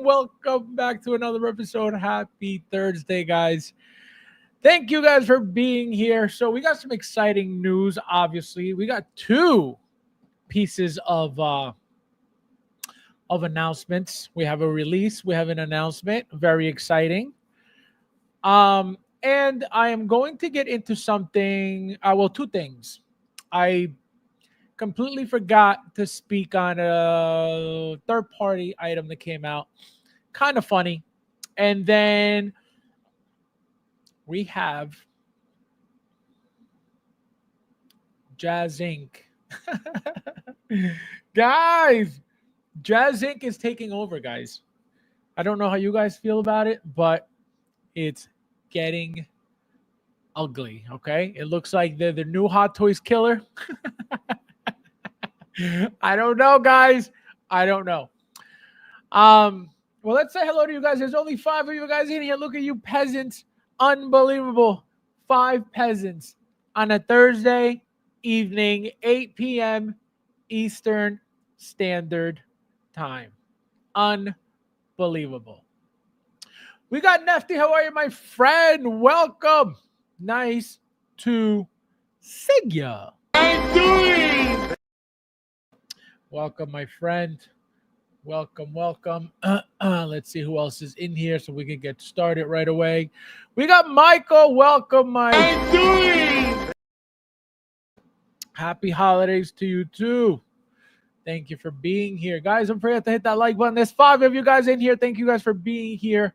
Welcome back to another episode. Happy Thursday, guys. Thank you guys for being here. So we got some exciting news, obviously. We got two pieces of announcements. We have a release, we have an announcement, very exciting. And I am going to get into something, two things. I completely forgot to speak on a third party item that came out. Kind of funny. And then we have Jazz Inc. Guys, Jazz Inc. is taking over, guys. I don't know how you guys feel about it, but it's getting ugly, okay? It looks like they're the new Hot Toys killer. I don't know, guys. I don't know. Well, let's say hello to you guys. There's only 5 of you guys in here. Look at you peasants. Unbelievable. 5 peasants on a Thursday evening, 8 p.m. Eastern Standard Time. Unbelievable. We got Nefty. How are you, my friend? Welcome. Nice to see ya. I'm doing. Welcome, my friend. Welcome. Let's see who else is in here so we can get started right away. We got Michael. Welcome, Mike. I'm doing. Happy holidays to you too. Thank you for being here. Guys, don't forget to hit that like button. There's 5 of you guys in here. Thank you guys for being here.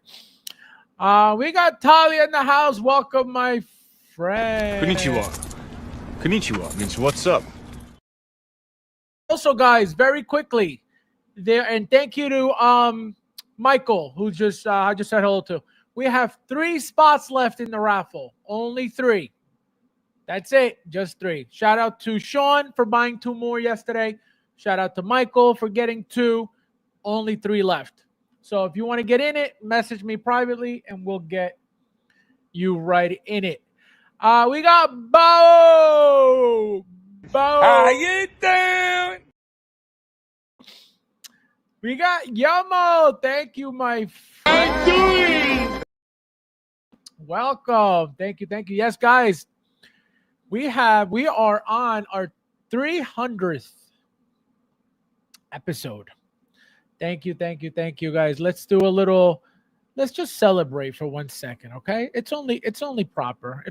We got Talia in the house. Welcome, my friend. Konnichiwa means what's up. Also, guys, very quickly, and thank you to Michael, who just I just said hello to. We have 3 spots left in the raffle. Only 3. That's it. Just 3. Shout out to Sean for buying 2 more yesterday. Shout out to Michael for getting 2. Only 3 left. So if you want to get in it, message me privately and we'll get you right in it. We got Bo. How you doing? We got Yamo. Thank you, my friend. Welcome. Thank you. Yes, guys. We are on our 300th episode. Thank you, guys. Let's just celebrate for 1 second, okay? It's only proper.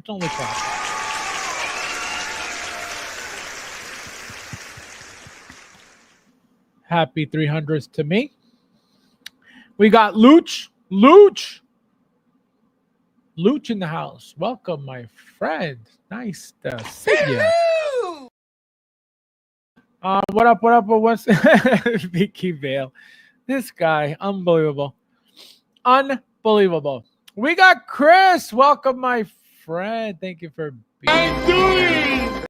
Happy 300th to me. We got Luch in the house. Welcome, my friend. Nice to see you. What up? What's Vicky Vale? This guy, unbelievable. We got Chris. Welcome, my friend. Thank you for being here.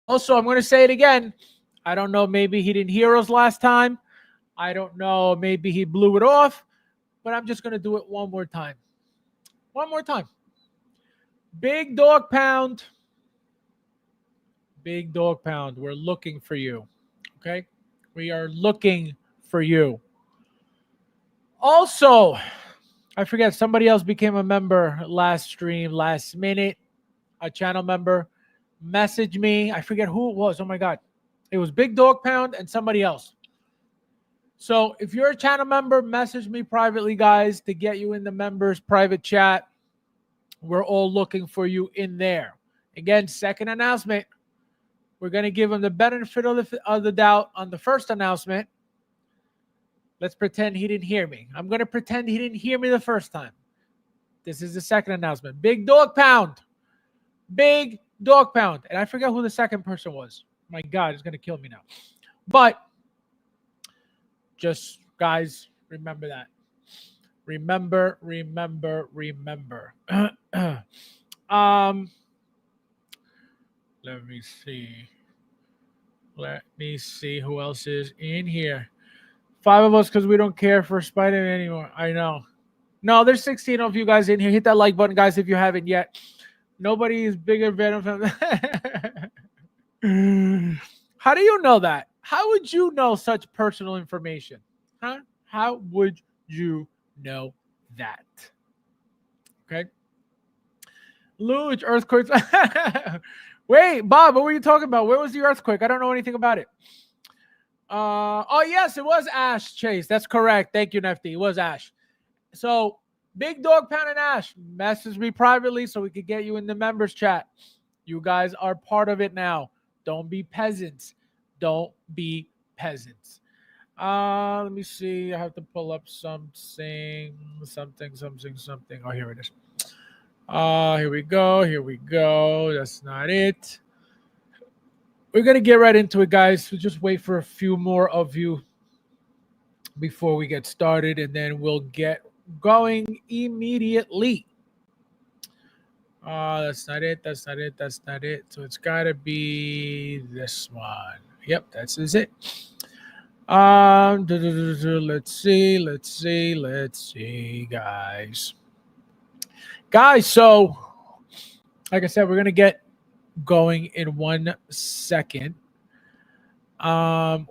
Also, I'm going to say it again. I don't know. Maybe he didn't hear us last time. I don't know. Maybe he blew it off. But I'm just going to do it one more time. Big Dog Pound. We're looking for you. Okay? We are looking for you. Also, I forget, somebody else became a member last stream, last minute. A channel member. Message me. I forget who it was. Oh my God. It was Big Dog Pound and somebody else. So if you're a channel member, message me privately, guys, to get you in the members private chat. We're all looking for you in there. Again, second announcement. We're going to give him the benefit of the doubt on the first announcement. Let's pretend he didn't hear me. I'm going to pretend he didn't hear me the first time. This is the second announcement. Big Dog Pound. And I forgot who the second person was. My God, it's going to kill me now. But just, guys, remember that. Remember. Let me see who else is in here. 5 of us because we don't care for Spider-Man anymore. I know. No, there's 16 of you guys in here. Hit that like button, guys, if you haven't yet. Nobody is bigger Venom fan. How do you know that? How would you know such personal information? Huh? How would you know that? Okay. Luge, earthquakes. Wait, Bob, what were you talking about? Where was the earthquake? I don't know anything about it. Oh, yes, it was Ash, Chase. That's correct. Thank you, Nefty. It was Ash. So, Big Dog Pound and Ash, message me privately so we could get you in the members chat. You guys are part of it now. Don't be peasants. Don't be peasants. Let me see. I have to pull up something. Oh, here it is. Here we go. That's not it. We're going to get right into it, guys. So just wait for a few more of you before we get started, and then we'll get going immediately. That's not it. So it's got to be this one. Yep, that's it. Let's see, guys. So like I said, we're gonna get going in 1 second.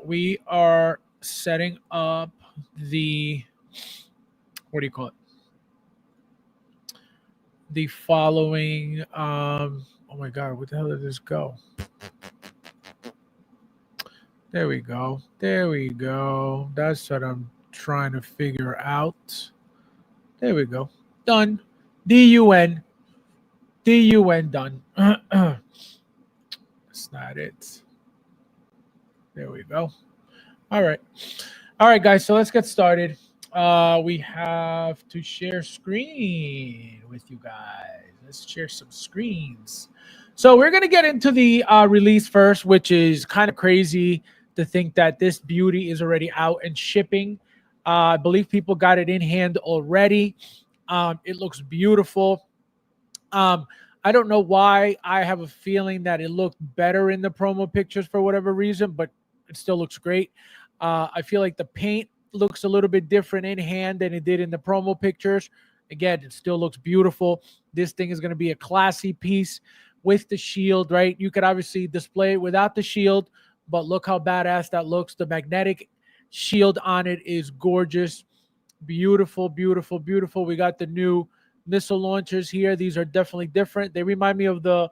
We are setting up the, what do you call it? The following. Oh my God, where the hell did this go? There we go. That's what I'm trying to figure out. There we go. Done. DUN, done. That's not it. There we go. All right, guys. So let's get started. We have to share screen with you guys. Let's share some screens. So we're gonna get into the release first, which is kind of crazy to think that this beauty is already out and shipping. I believe people got it in hand already. It looks beautiful. I don't know why. I have a feeling that it looked better in the promo pictures for whatever reason, but it still looks great. I feel like the paint looks a little bit different in hand than it did in the promo pictures. Again, it still looks beautiful. This thing is going to be a classy piece with the shield, right? You could obviously display it without the shield, but look how badass that looks. The magnetic shield on it is gorgeous. Beautiful. We got the new missile launchers here. These are definitely different. They remind me of the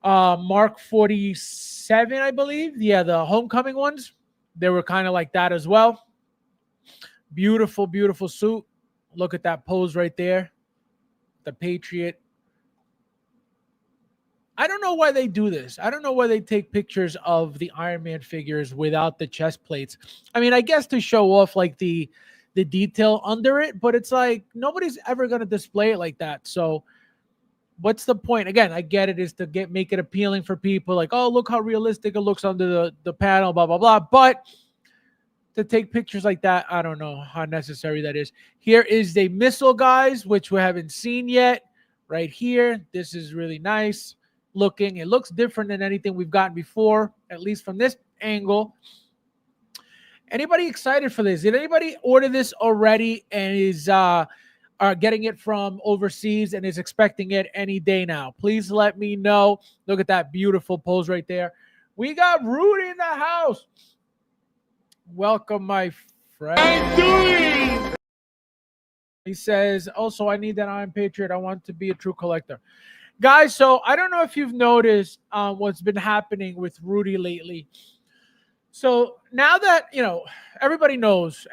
Mark 47, I believe. Yeah, the homecoming ones. They were kind of like that as well. Beautiful suit. Look at that pose right there. The Patriot. I don't know why they do this. I don't know why they take pictures of the Iron Man figures without the chest plates. I mean, I guess to show off like the detail under it, but it's like nobody's ever going to display it like that. So what's the point? Again, I get it is to make it appealing for people, like, oh, look how realistic it looks under the panel, blah, blah, blah. But to take pictures like that, I don't know how necessary that is. Here is the missile, guys, which we haven't seen yet. Right here. This is really nice looking. It looks different than anything we've gotten before, at least from this angle. Anybody excited for this? Did anybody order this already and is getting it from overseas and is expecting it any day now? Please let me know. Look at that beautiful pose right there. We got Rudy in the house. Welcome, my friend. I'm doing. He says, also, I need that Iron Patriot. I want to be a true collector. Guys, so I don't know if you've noticed what's been happening with Rudy lately. So now that, everybody knows,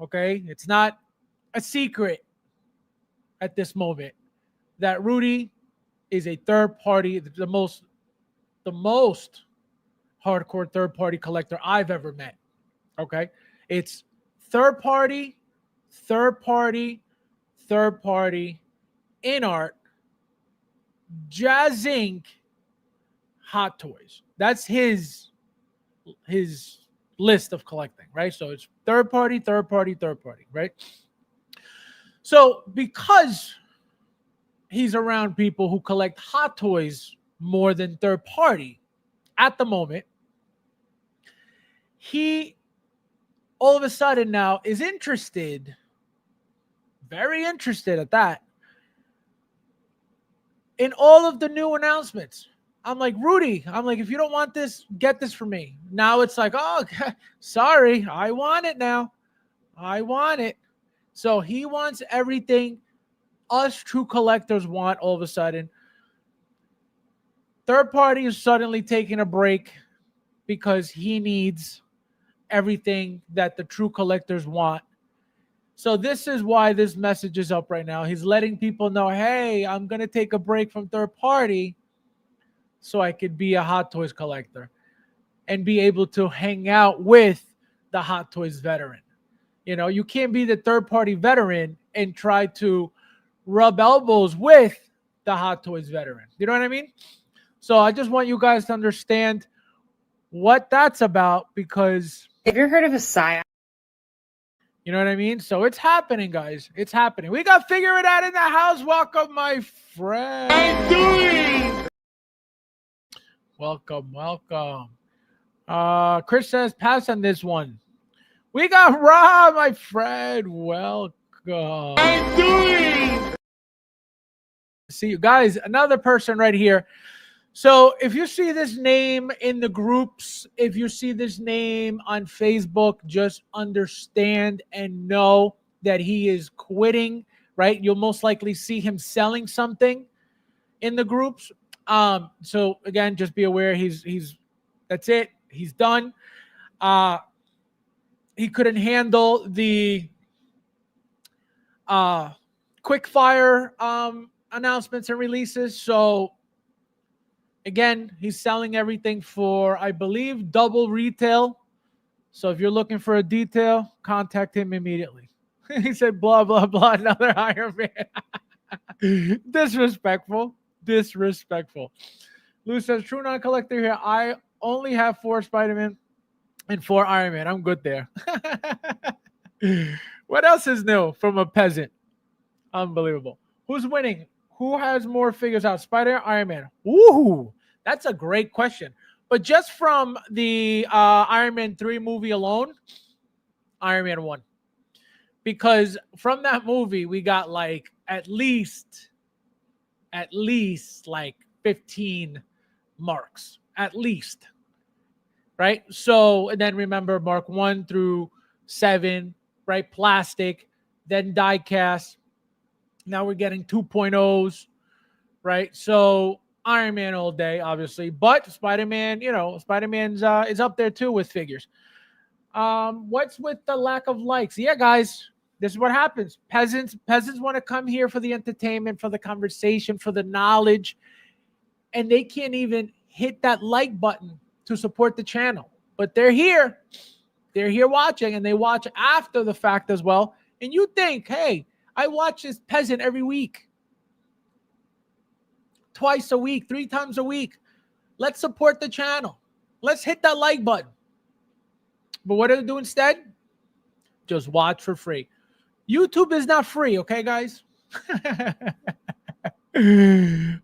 okay? It's not a secret at this moment that Rudy is a third party, the most hardcore third party collector I've ever met, okay? It's third party, in art, Jazz Inc., Hot Toys. That's his list of collecting, right? So it's third party, right? So because he's around people who collect Hot Toys more than third party at the moment, he all of a sudden now is interested, very interested at that, in all of the new announcements. I'm like, Rudy, I'm like, if you don't want this, get this for me. Now it's like, oh, sorry, I want it now. I want it. So he wants everything us true collectors want all of a sudden. Third party is suddenly taking a break because he needs everything that the true collectors want. So this is why this message is up right now. He's letting people know, hey, I'm going to take a break from third party so I could be a Hot Toys collector and be able to hang out with the Hot Toys veteran. You know, you can't be the third party veteran and try to rub elbows with the Hot Toys veteran. You know what I mean? So I just want you guys to understand what that's about, because have you heard of a PSY? You know what I mean? So it's happening, guys. It's happening. We got Figure It Out in the house. Welcome, my friend. I'm doing. Welcome. Chris says, pass on this one. We got Rob, my friend. Welcome. I'm doing. See you guys. Another person right here. So if you see this name in the groups, if you see this name on Facebook, just understand and know that he is quitting, right? You'll most likely see him selling something in the groups. So again, just be aware he's that's it. He's done. He couldn't handle the quick fire announcements and releases. So again, he's selling everything for, I believe, double retail. So if you're looking for a detail, contact him immediately. He said, blah, blah, blah, another Iron Man. Disrespectful. Lou says, true non-collector here. I only have 4 Spider-Man and 4 Iron Man. I'm good there. What else is new from a peasant? Unbelievable. Who's winning? Who has more figures out, Spider or Iron Man? Ooh, that's a great question. But just from the Iron Man 3 movie alone, Iron Man won. Because from that movie, we got like at least like 15 marks. At least. Right? So, and then remember Mark 1 through 7, right? Plastic, then die cast. Now we're getting 2.0s, right? So Iron Man all day, obviously, but Spider-Man, Spider-Man's is up there too with figures. What's with the lack of likes? Yeah, guys, this is what happens. Peasants want to come here for the entertainment, for the conversation, for the knowledge, and they can't even hit that like button to support the channel. But they're here watching, and they watch after the fact as well. And you think, hey, I watch this peasant every week, twice a week, 3 times a week. Let's support the channel. Let's hit that like button. But what do they do instead? Just watch for free. YouTube is not free, okay, guys?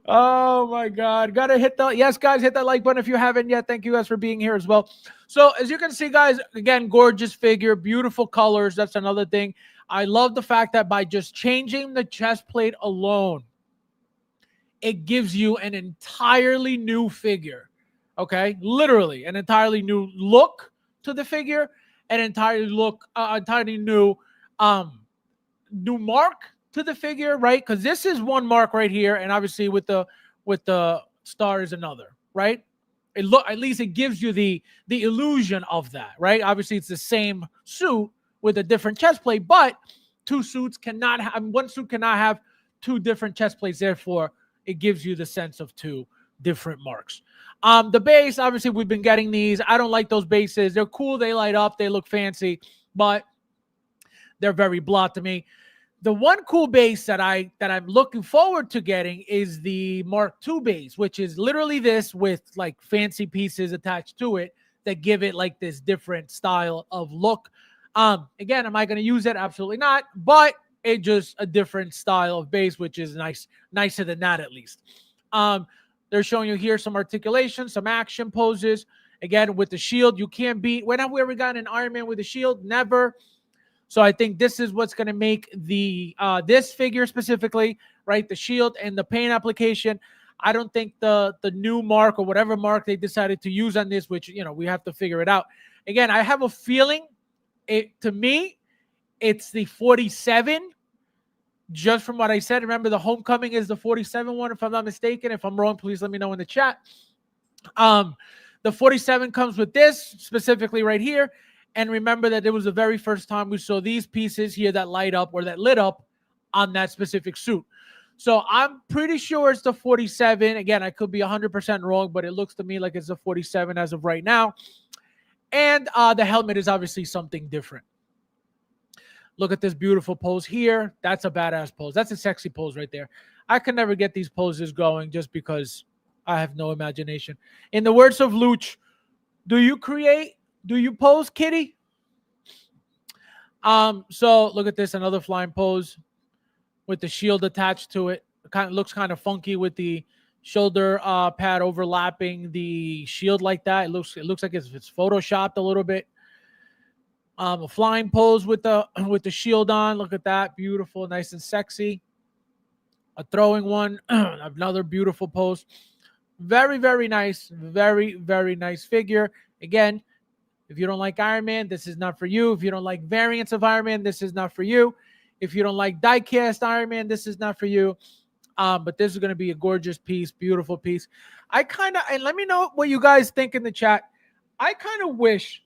Oh, my God. Got to hit the... Yes, guys, hit that like button if you haven't yet. Thank you guys for being here as well. So, as you can see, guys, again, gorgeous figure, beautiful colors. That's another thing. I love the fact that by just changing the chest plate alone, it gives you an entirely new figure, okay? Literally, an entirely new look to the figure, an entirely new new mark to the figure, right? Because this is one mark right here, and obviously with the star is another, right? At least it gives you the illusion of that, right? Obviously, it's the same suit with a different chest plate, but one suit cannot have 2 different chest plates. Therefore, it gives you the sense of 2 different marks. The base, obviously, we've been getting these. I don't like those bases. They're cool. They light up. They look fancy, but they're very blah to me. The one cool base that I'm looking forward to getting is the Mark II base, which is literally this with like fancy pieces attached to it that give it like this different style of look. Again, am I going to use it? Absolutely not. But it's just a different style of base, which is nicer than that at least. They're showing you here some articulation, some action poses. Again, with the shield, you can't beat. When have we ever gotten an Iron Man with a shield? Never. So I think this is what's going to make the this figure specifically, right? The shield and the paint application. I don't think the new mark or whatever mark they decided to use on this, which, we have to figure it out. Again, I have a feeling to me, it's the 47. Just from what I said, remember the Homecoming is the 47 one, if I'm not mistaken. If I'm wrong, please let me know in the chat. The 47 comes with this specifically right here. And remember that it was the very first time we saw these pieces here that light up or that lit up on that specific suit. So I'm pretty sure it's the 47. Again, I could be 100% wrong, but it looks to me like it's the 47 as of right now. And the helmet is obviously something different. Look at this beautiful pose here. That's a badass pose. That's a sexy pose right there. I can never get these poses going just because I have no imagination. In the words of Luch, do you create? Do you pose, kitty? So look at this, another flying pose with the shield attached to it. It kind of looks kind of funky with the shoulder pad overlapping the shield like that. It looks like it's photoshopped a little bit. A flying pose with the shield on. Look at that, beautiful, nice and sexy. A throwing one, another beautiful pose. Very, very nice, very, very nice figure. Again, if you don't like Iron Man, this is not for you. If you don't like variants of Iron Man, this is not for you. If you don't like die-cast Iron Man, this is not for you. But this is going to be a gorgeous piece, beautiful piece. And let me know what you guys think in the chat. I kind of wish,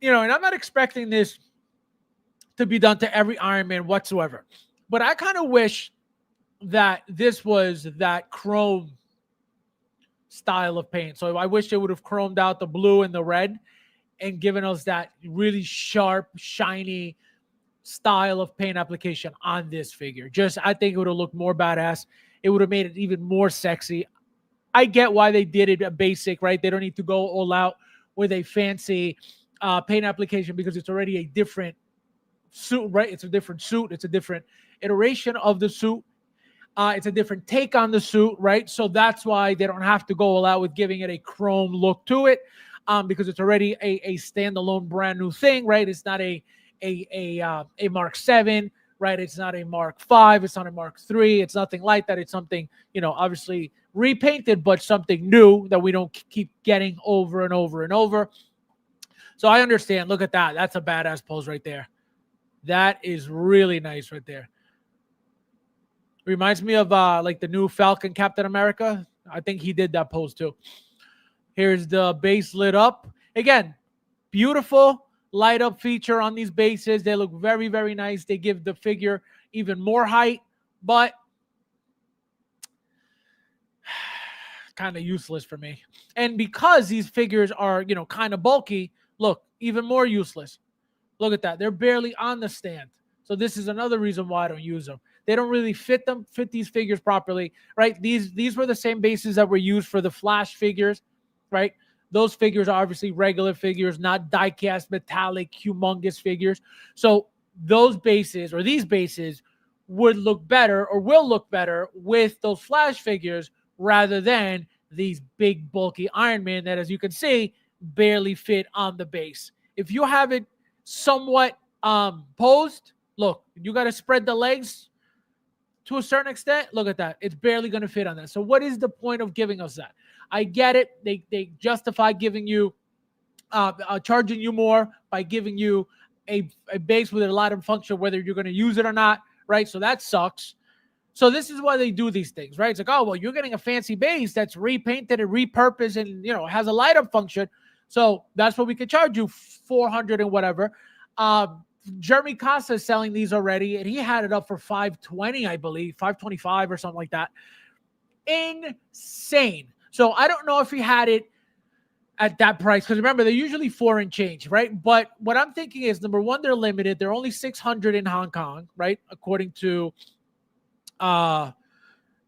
and I'm not expecting this to be done to every Iron Man whatsoever, but I kind of wish that this was that chrome style of paint. So I wish they would have chromed out the blue and the red and given us that really sharp, shiny style of paint application on this figure. I think it would have looked more badass. It would have made it even more sexy. I get why they did it a basic, right? They don't need to go all out with a fancy paint application because it's already a different suit, right? It's a different suit. It's a different iteration of the suit. It's a different take on the suit, right? So that's why they don't have to go all out with giving it a chrome look to it, because it's already a standalone brand new thing, right? It's not a Mark 7, right? It's not a Mark 5. It's not a Mark 3. It's nothing like that. It's something, obviously repainted, but something new that we don't keep getting over and over and over. So I understand. Look at that. That's a badass pose right there. That is really nice right there. Reminds me of like the new Falcon Captain America. I think he did that pose too. Here's the base lit up. Again, beautiful light up feature on these bases. They look very, very nice. They give the figure even more height, but kind of useless for me. And because these figures are, kind of bulky, look, even more useless. Look at that. They're barely on the stand. So this is another reason why I don't use them. They don't really fit these figures properly, right? These were the same bases that were used for the Flash figures, right? Those figures are obviously regular figures, not die-cast, metallic, humongous figures. So those bases or these bases would look better or will look better with those Flash figures rather than these big, bulky Iron Man that, as you can see, barely fit on the base. If you have it somewhat posed, look, you got to spread the legs to a certain extent. Look at that. It's barely going to fit on that. So what is the point of giving us that? I get it. They justify giving you, charging you more by giving you a base with a lot of function, whether you're going to use it or not, right? So that sucks. So this is why they do these things, right? It's like, oh, well, you're getting a fancy base that's repainted and repurposed and, has a light up function. So that's what we could charge you, 400 and whatever. Jeremy Costa is selling these already, and he had it up for 520, I believe, 525 or something like that. Insane. So I don't know if he had it at that price, because remember, they're usually 4 and change, right? But what I'm thinking is, number one, they're limited. They're only 600 in Hong Kong, right? According to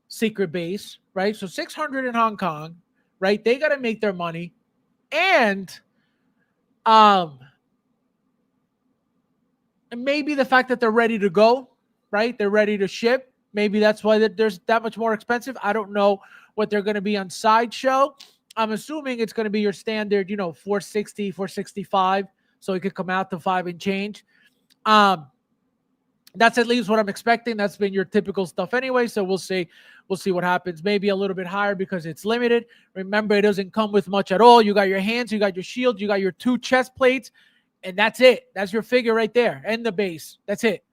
Secret Base, right? So 600 in Hong Kong, right? They got to make their money. And maybe the fact that they're ready to go, right? They're ready to ship. Maybe that's why there's that much more expensive. I don't know what they're going to be on Sideshow. I'm assuming it's going to be your standard, 460, 465. So it could come out to 5 and change. That's at least what I'm expecting. That's been your typical stuff anyway. So we'll see. We'll see what happens. Maybe a little bit higher because it's limited. Remember, it doesn't come with much at all. You got your hands, you got your shield, you got your 2 chest plates, and that's it. That's your figure right there, and the base. That's it.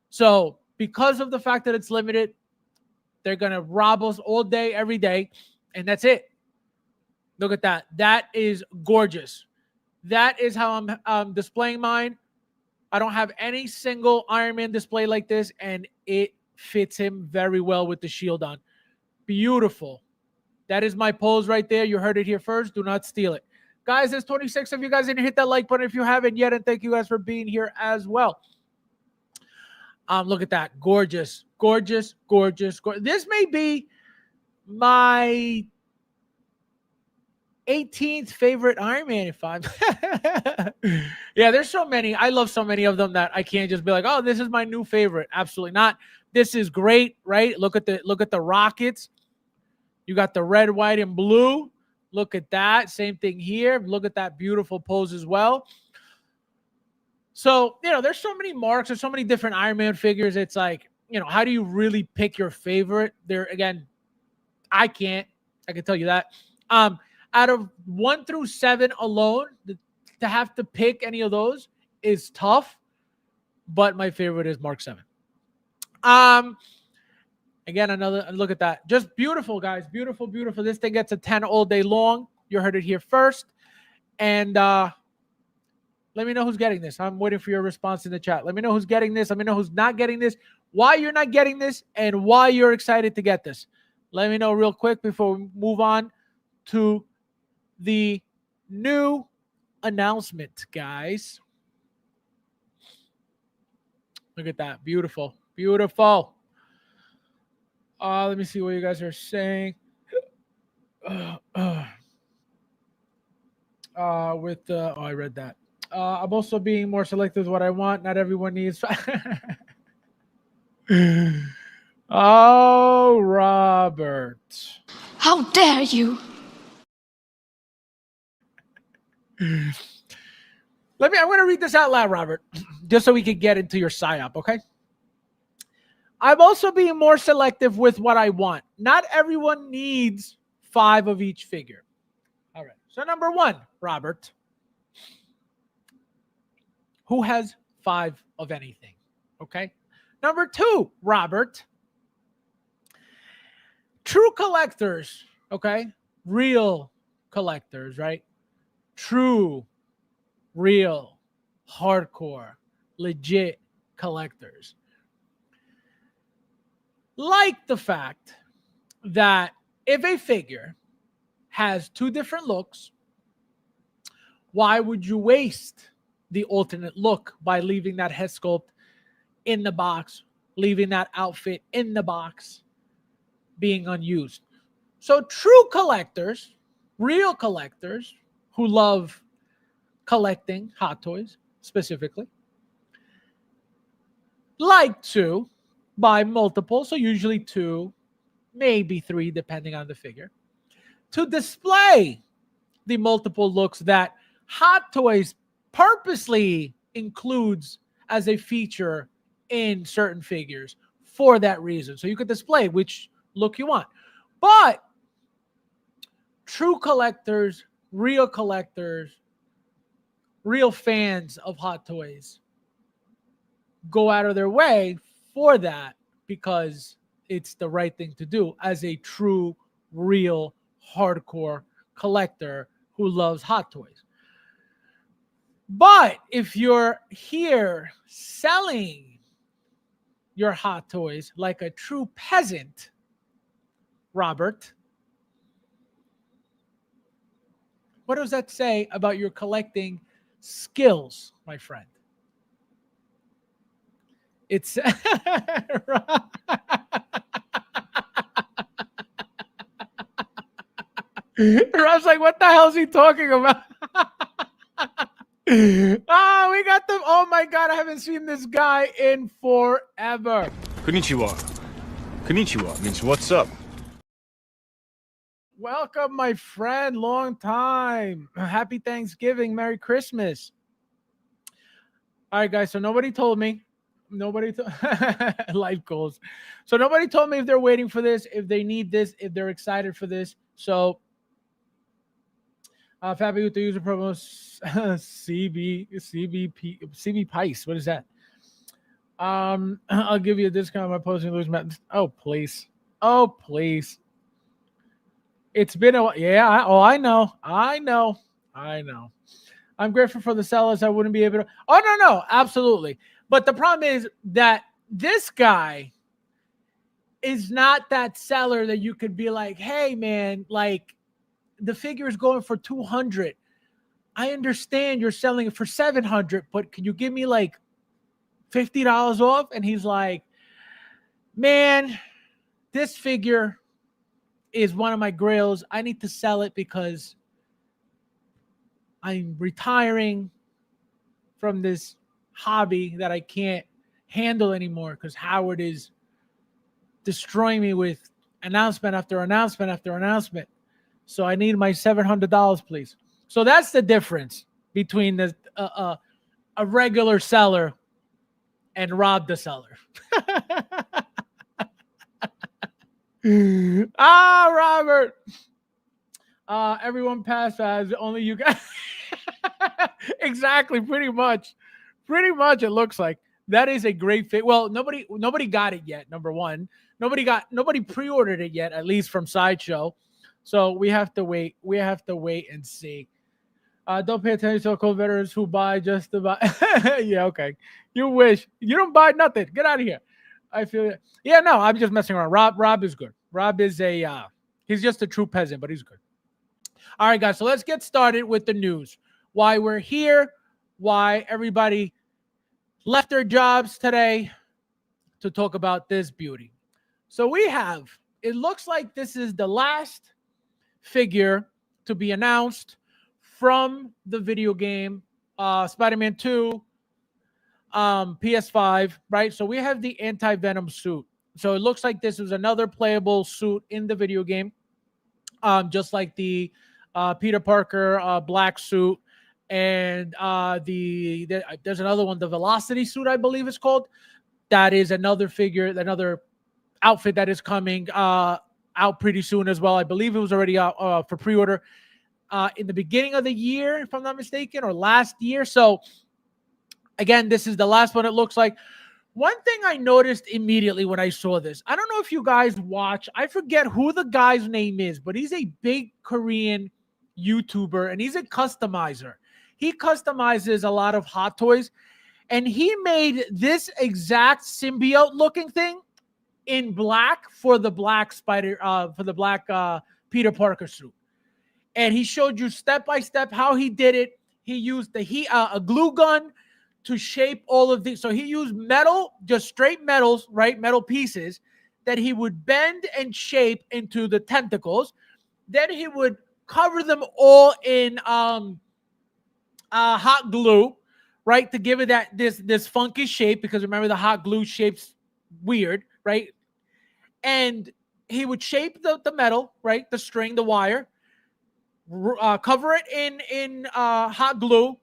So because of the fact that it's limited, they're gonna rob us all day, every day, and that's it. Look at that. That is gorgeous. That is how I'm displaying mine. I don't have any single Iron Man display like this, and it fits him very well with the shield on. Beautiful. That is my pose right there. You heard it here first. Do not steal it. Guys, there's 26 of you guys in here. Hit that like button if you haven't yet, and thank you guys for being here as well. Look at that. Gorgeous. Gorgeous, gorgeous, gorgeous. This may be my 18th favorite Iron Man if I'm yeah, there's so many. I love so many of them that I can't just be like, oh, this is my new favorite. Absolutely not. This is great, right? Look at the rockets. You got the red, white, and blue. Look at that. Same thing here. Look at that beautiful pose as well. So, there's so many marks. There's so many different Iron Man figures. It's like, how do you really pick your favorite? There again, I can't. I can tell you that. Out of 1 through 7 alone, to have to pick any of those is tough. But my favorite is Mark 7. Again, another look at that. Just beautiful, guys. Beautiful, beautiful. This thing gets a 10 all day long. You heard it here first. And let me know who's getting this. I'm waiting for your response in the chat. Let me know who's getting this. Let me know who's not getting this, why you're not getting this, and why you're excited to get this. Let me know real quick before we move on to the new announcement, guys. Look at that. Beautiful. Beautiful. Let me see what you guys are saying. I read that. I'm also being more selective with what I want. Not everyone needs. Oh, Robert. How dare you? I'm going to read this out loud, Robert, just so we can get into your psyop, okay? I'm also being more selective with what I want. Not everyone needs 5 of each figure. All right. So number 1, Robert. Who has 5 of anything? Okay. Number 2, Robert. True collectors, okay? Real collectors, right? True, real, hardcore, legit collectors like the fact that if a figure has 2 different looks, why would you waste the alternate look by leaving that head sculpt in the box, leaving that outfit in the box, being unused? So true collectors, real collectors who love collecting Hot Toys specifically, like to buy multiple, so usually 2, maybe 3, depending on the figure, to display the multiple looks that Hot Toys purposely includes as a feature in certain figures for that reason. So you could display which look you want. But true collectors, real fans of Hot Toys go out of their way for that because it's the right thing to do as a true, real, hardcore collector who loves Hot Toys. But if you're here selling your Hot Toys like a true peasant, Robert, what does that say about your collecting skills, my friend? It's Rob's like, what the hell is he talking about? We got them. Oh my God, I haven't seen this guy in forever. Konnichiwa. Konnichiwa means what's up. Welcome, my friend. Long time. Happy Thanksgiving. Merry Christmas. All right, guys. So nobody told me Nobody life goals. So nobody told me if they're waiting for this, if they need this, if they're excited for this. So Fabio with the user promo CB Pice. What is that? I'll give you a discount on my posting lose match. Oh please. Oh please. It's been a yeah. I know. I know. I know. I'm grateful for the sellers. I wouldn't be able to. Oh no, absolutely. But the problem is that this guy is not that seller that you could be like, hey man, like the figure is going for 200. I understand you're selling it for 700, but can you give me like $50 off? And he's like, man, this figure is one of my grails. I need to sell it because I'm retiring from this hobby that I can't handle anymore because Howard is destroying me with announcement after announcement after announcement. So I need my $700, please. So that's the difference between the a regular seller and Rob the seller. Robert. Everyone passed as only you guys. Exactly, pretty much. Pretty much it looks like. That is a great fit. Well, nobody got it yet, number one. Nobody pre-ordered it yet, at least from Sideshow. So we have to wait. We have to wait and see. Don't pay attention to cold veterans who buy just to buy. Yeah, okay. You wish. You don't buy nothing. Get out of here. I feel it. Yeah, no, I'm just messing around. Rob is good. Rob is he's just a true peasant, but he's good. All right, guys. So let's get started with the news. Why we're here, why everybody left their jobs today to talk about this beauty. So it looks like this is the last figure to be announced from the video game Spider-Man 2 PS5, right? So we have the Anti-Venom suit. So it looks like this is another playable suit in the video game, just like the Peter Parker black suit. And there's another one, the Velocity suit, I believe it's called. That is another figure, another outfit that is coming out pretty soon as well. I believe it was already out for pre-order in the beginning of the year, if I'm not mistaken, or last year. So again, this is the last one, it looks like. One thing I noticed immediately when I saw this, I don't know if you guys watch, I forget who the guy's name is, but he's a big Korean YouTuber and he's a customizer. He customizes a lot of Hot Toys, and he made this exact symbiote looking thing in black for the black Peter Parker suit. And he showed you step by step how he did it. He used a glue gun to shape all of these. So he used metal, just straight metals, right? Metal pieces that he would bend and shape into the tentacles. Then he would cover them all in hot glue, right, to give it this funky shape, because remember the hot glue shape's weird, right? And he would shape the metal, right, the string, the wire, cover it in hot glue,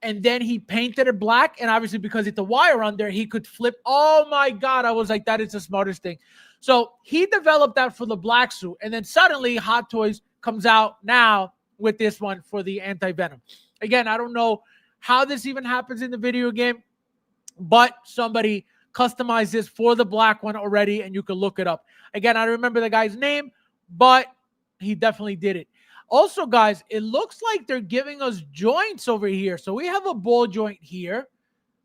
and then he painted it black. And obviously because it's a wire on there, he could flip. Oh my God, I was like, that is the smartest thing. So he developed that for the black suit, and then suddenly Hot Toys comes out now with this one for the Anti-Venom. Again, I don't know how this even happens in the video game, but somebody customized this for the black one already, and you can look it up. Again, I don't remember the guy's name, but he definitely did it. Also, guys, it looks like they're giving us joints over here. So we have a ball joint here.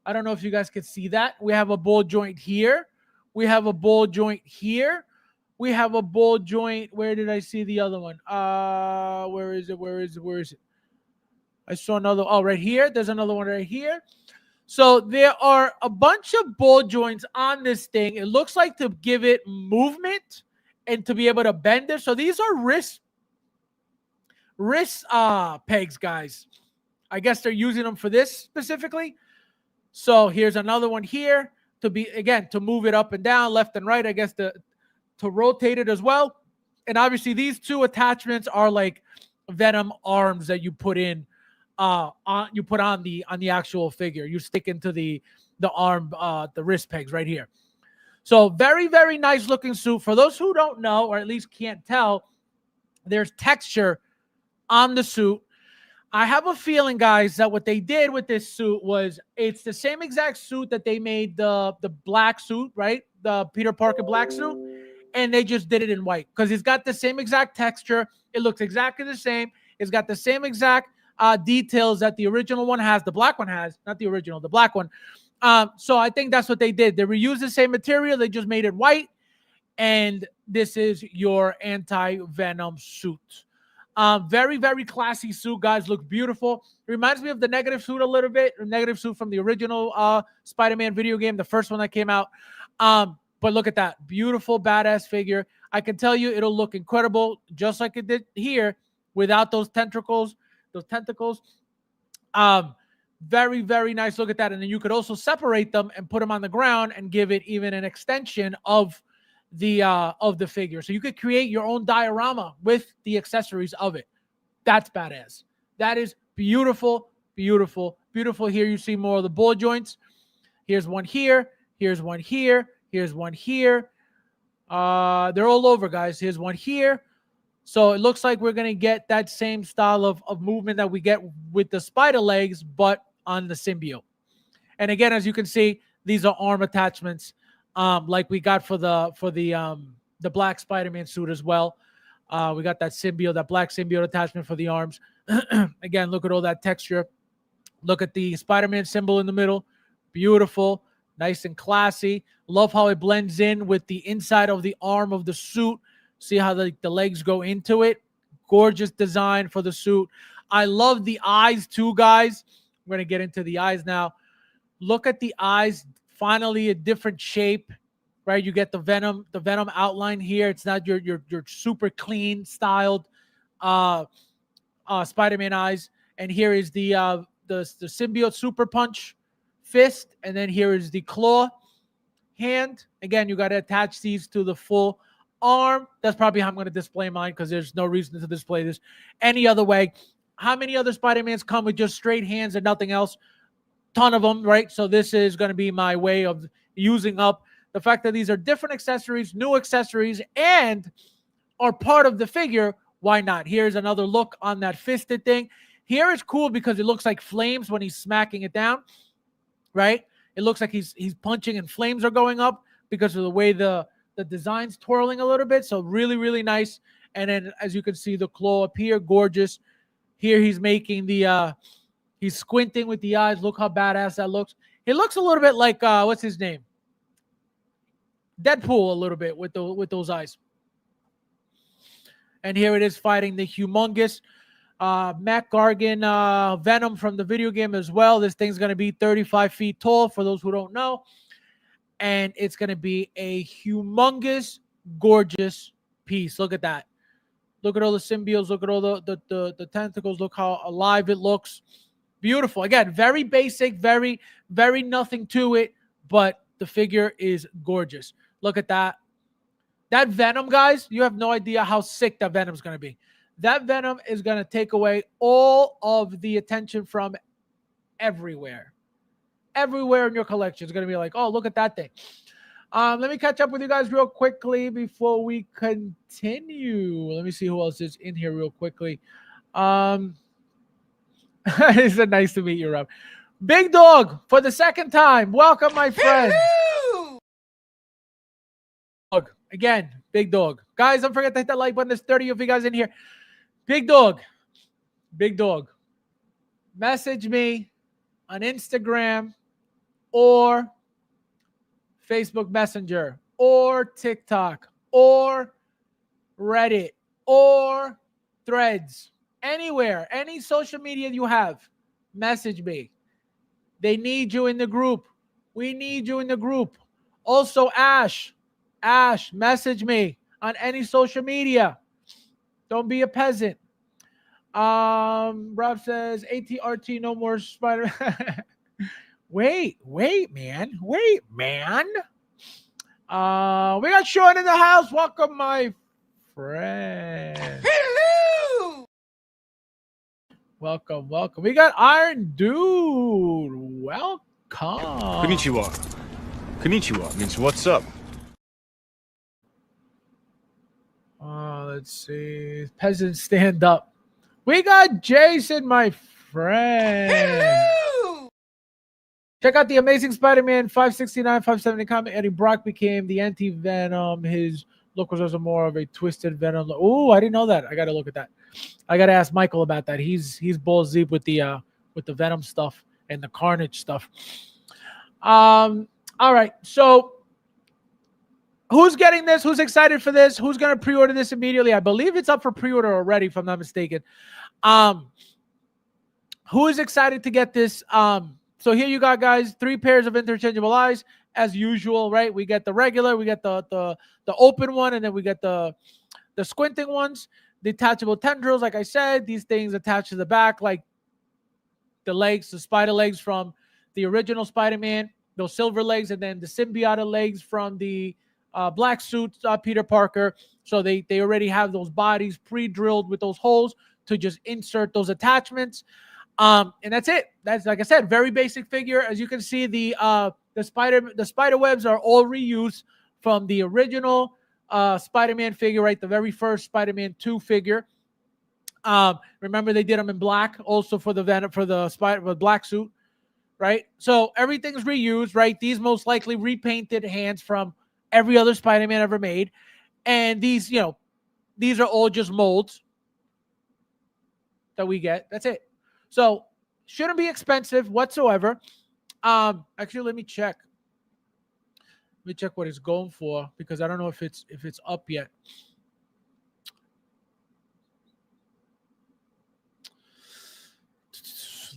I don't know if you guys can see that. We have a ball joint here. We have a ball joint here. We have a ball joint. Where did I see the other one? Where is it? I saw another. Oh, right here. There's another one right here. So there are a bunch of ball joints on this thing. It looks like to give it movement and to be able to bend it. So these are wrist pegs, guys. I guess they're using them for this specifically. So here's another one here to move it up and down, left and right, I guess to rotate it as well. And obviously these two attachments are like Venom arms that you put in on the actual figure. You stick into the the arm, the wrist pegs right here. So very, very nice looking suit. For those who don't know, or at least can't tell, there's texture on the suit. I have a feeling, guys, that what they did with this suit was it's the same exact suit that they made the black suit, right? The Peter Parker black suit. And they just did it in white because it's got the same exact texture. It looks exactly the same. It's got the same exact details that the original one has. The black one has, not the original, the black one. So I think that's what they did. They reused the same material. They just made it white. And this is your Anti-Venom suit. Very, very classy suit, guys. Look beautiful. Reminds me of the Negative suit a little bit. Negative suit from the original Spider-Man video game, the first one that came out. But look at that. Beautiful, badass figure. I can tell you it'll look incredible, just like it did here, without those tentacles. Very, very nice. Look at that. And then you could also separate them and put them on the ground and give it even an extension of the figure. So you could create your own diorama with the accessories of it. That's badass. That is beautiful, beautiful, beautiful. Here you see more of the ball joints. Here's one here. Here's one here. Here's one here. They're all over, guys. Here's one here. So it looks like we're going to get that same style of movement that we get with the spider legs, but on the symbiote. And again, as you can see, these are arm attachments, like we got for the black Spider-Man suit as well. We got that symbiote, that black symbiote attachment for the arms. Again, look at all that texture. Look at the Spider-Man symbol in the middle. Beautiful, nice and classy. Love how it blends in with the inside of the arm of the suit. See how the legs go into it. Gorgeous design for the suit. I love the eyes too, guys. We're going to get into the eyes now. Look at the eyes. Finally, a different shape, right? You get the Venom outline here. It's not your super clean styled Spider-Man eyes. And here is the symbiote super punch fist, and then here is the claw hand. Again, you got to attach these to the full arm. That's probably how I'm going to display mine because there's no reason to display this any other way. How many other Spider-Mans come with just straight hands and nothing else? Ton of them, right? So this is going to be my way of using up the fact that these are different accessories, new accessories, and are part of the figure. Why not? Here's another look on that fisted thing. Here it's cool because it looks like flames when he's smacking it down, right? It looks like he's punching and flames are going up because of the way the design's twirling a little bit. So really, really nice. And then as you can see, the claw up here, gorgeous. Here he's making he's squinting with the eyes. Look how badass that looks. It looks a little bit like, what's his name? Deadpool a little bit with those eyes. And here it is fighting the humongous Mac Gargan Venom from the video game as well. This thing's going to be 35 feet tall for those who don't know. And it's going to be a humongous, gorgeous piece. Look at that. Look at all the symbiotes. Look at all the tentacles. Look how alive it looks. Beautiful. Again, very basic, very, very nothing to it, but the figure is gorgeous. Look at that. That Venom, guys, you have no idea how sick that Venom's going to be. That Venom is going to take away all of the attention from everywhere. Everywhere in your collection is going to be like, oh, look at that thing. Let me catch up with you guys real quickly before we continue. Let me see who else is in here real quickly. It's nice to meet you, Rob. Big Dog, for the second time. Welcome, my friend. Again, Big Dog. Guys, don't forget to hit that like button. There's 30 of you guys in here. Big Dog. Big Dog. Message me on Instagram or Facebook Messenger or TikTok or Reddit or Threads. Anywhere, any social media you have, message me. They need you in the group. We need you in the group. Also, Ash, message me on any social media. Don't be a peasant. Rob says, ATRT, no more Spider. Wait, man. We got Sean in the house. Welcome, my friend. Hello! Welcome. We got Iron Dude. Welcome. Come. Konnichiwa. Konnichiwa means what's up. Let's see. Peasants stand up. We got Jason, my friend. Check out the Amazing Spider-Man 569, 570 comic. Eddie Brock became the Anti-Venom. His look was also more of a twisted Venom. Oh, I didn't know that. I got to look at that. I got to ask Michael about that. He's balls deep with the Venom stuff and the Carnage stuff. All right. So who's getting this? Who's excited for this? Who's going to pre-order this immediately? I believe it's up for pre-order already, if I'm not mistaken. Who is excited to get this? So here you got, guys, 3 pairs of interchangeable eyes as usual, right? We get the regular, we get the open one, and then we get the squinting ones. Detachable tendrils, like I said, these things attach to the back, like the legs, the spider legs from the original Spider-Man, those silver legs, and then the symbiotic legs from the black suit Peter Parker. So they already have those bodies pre-drilled with those holes to just insert those attachments. And that's it. That's, like I said, very basic figure. As you can see, the spider webs are all reused from the original Spider-Man figure, right? The very first Spider-Man 2 figure. Remember they did them in black also for the Venom, for the black suit, right? So everything's reused, right? These most likely repainted hands from every other Spider-Man ever made. And these, these are all just molds that we get. That's it. So shouldn't be expensive whatsoever. Actually, let me check. Let me check what it's going for, because I don't know if it's up yet.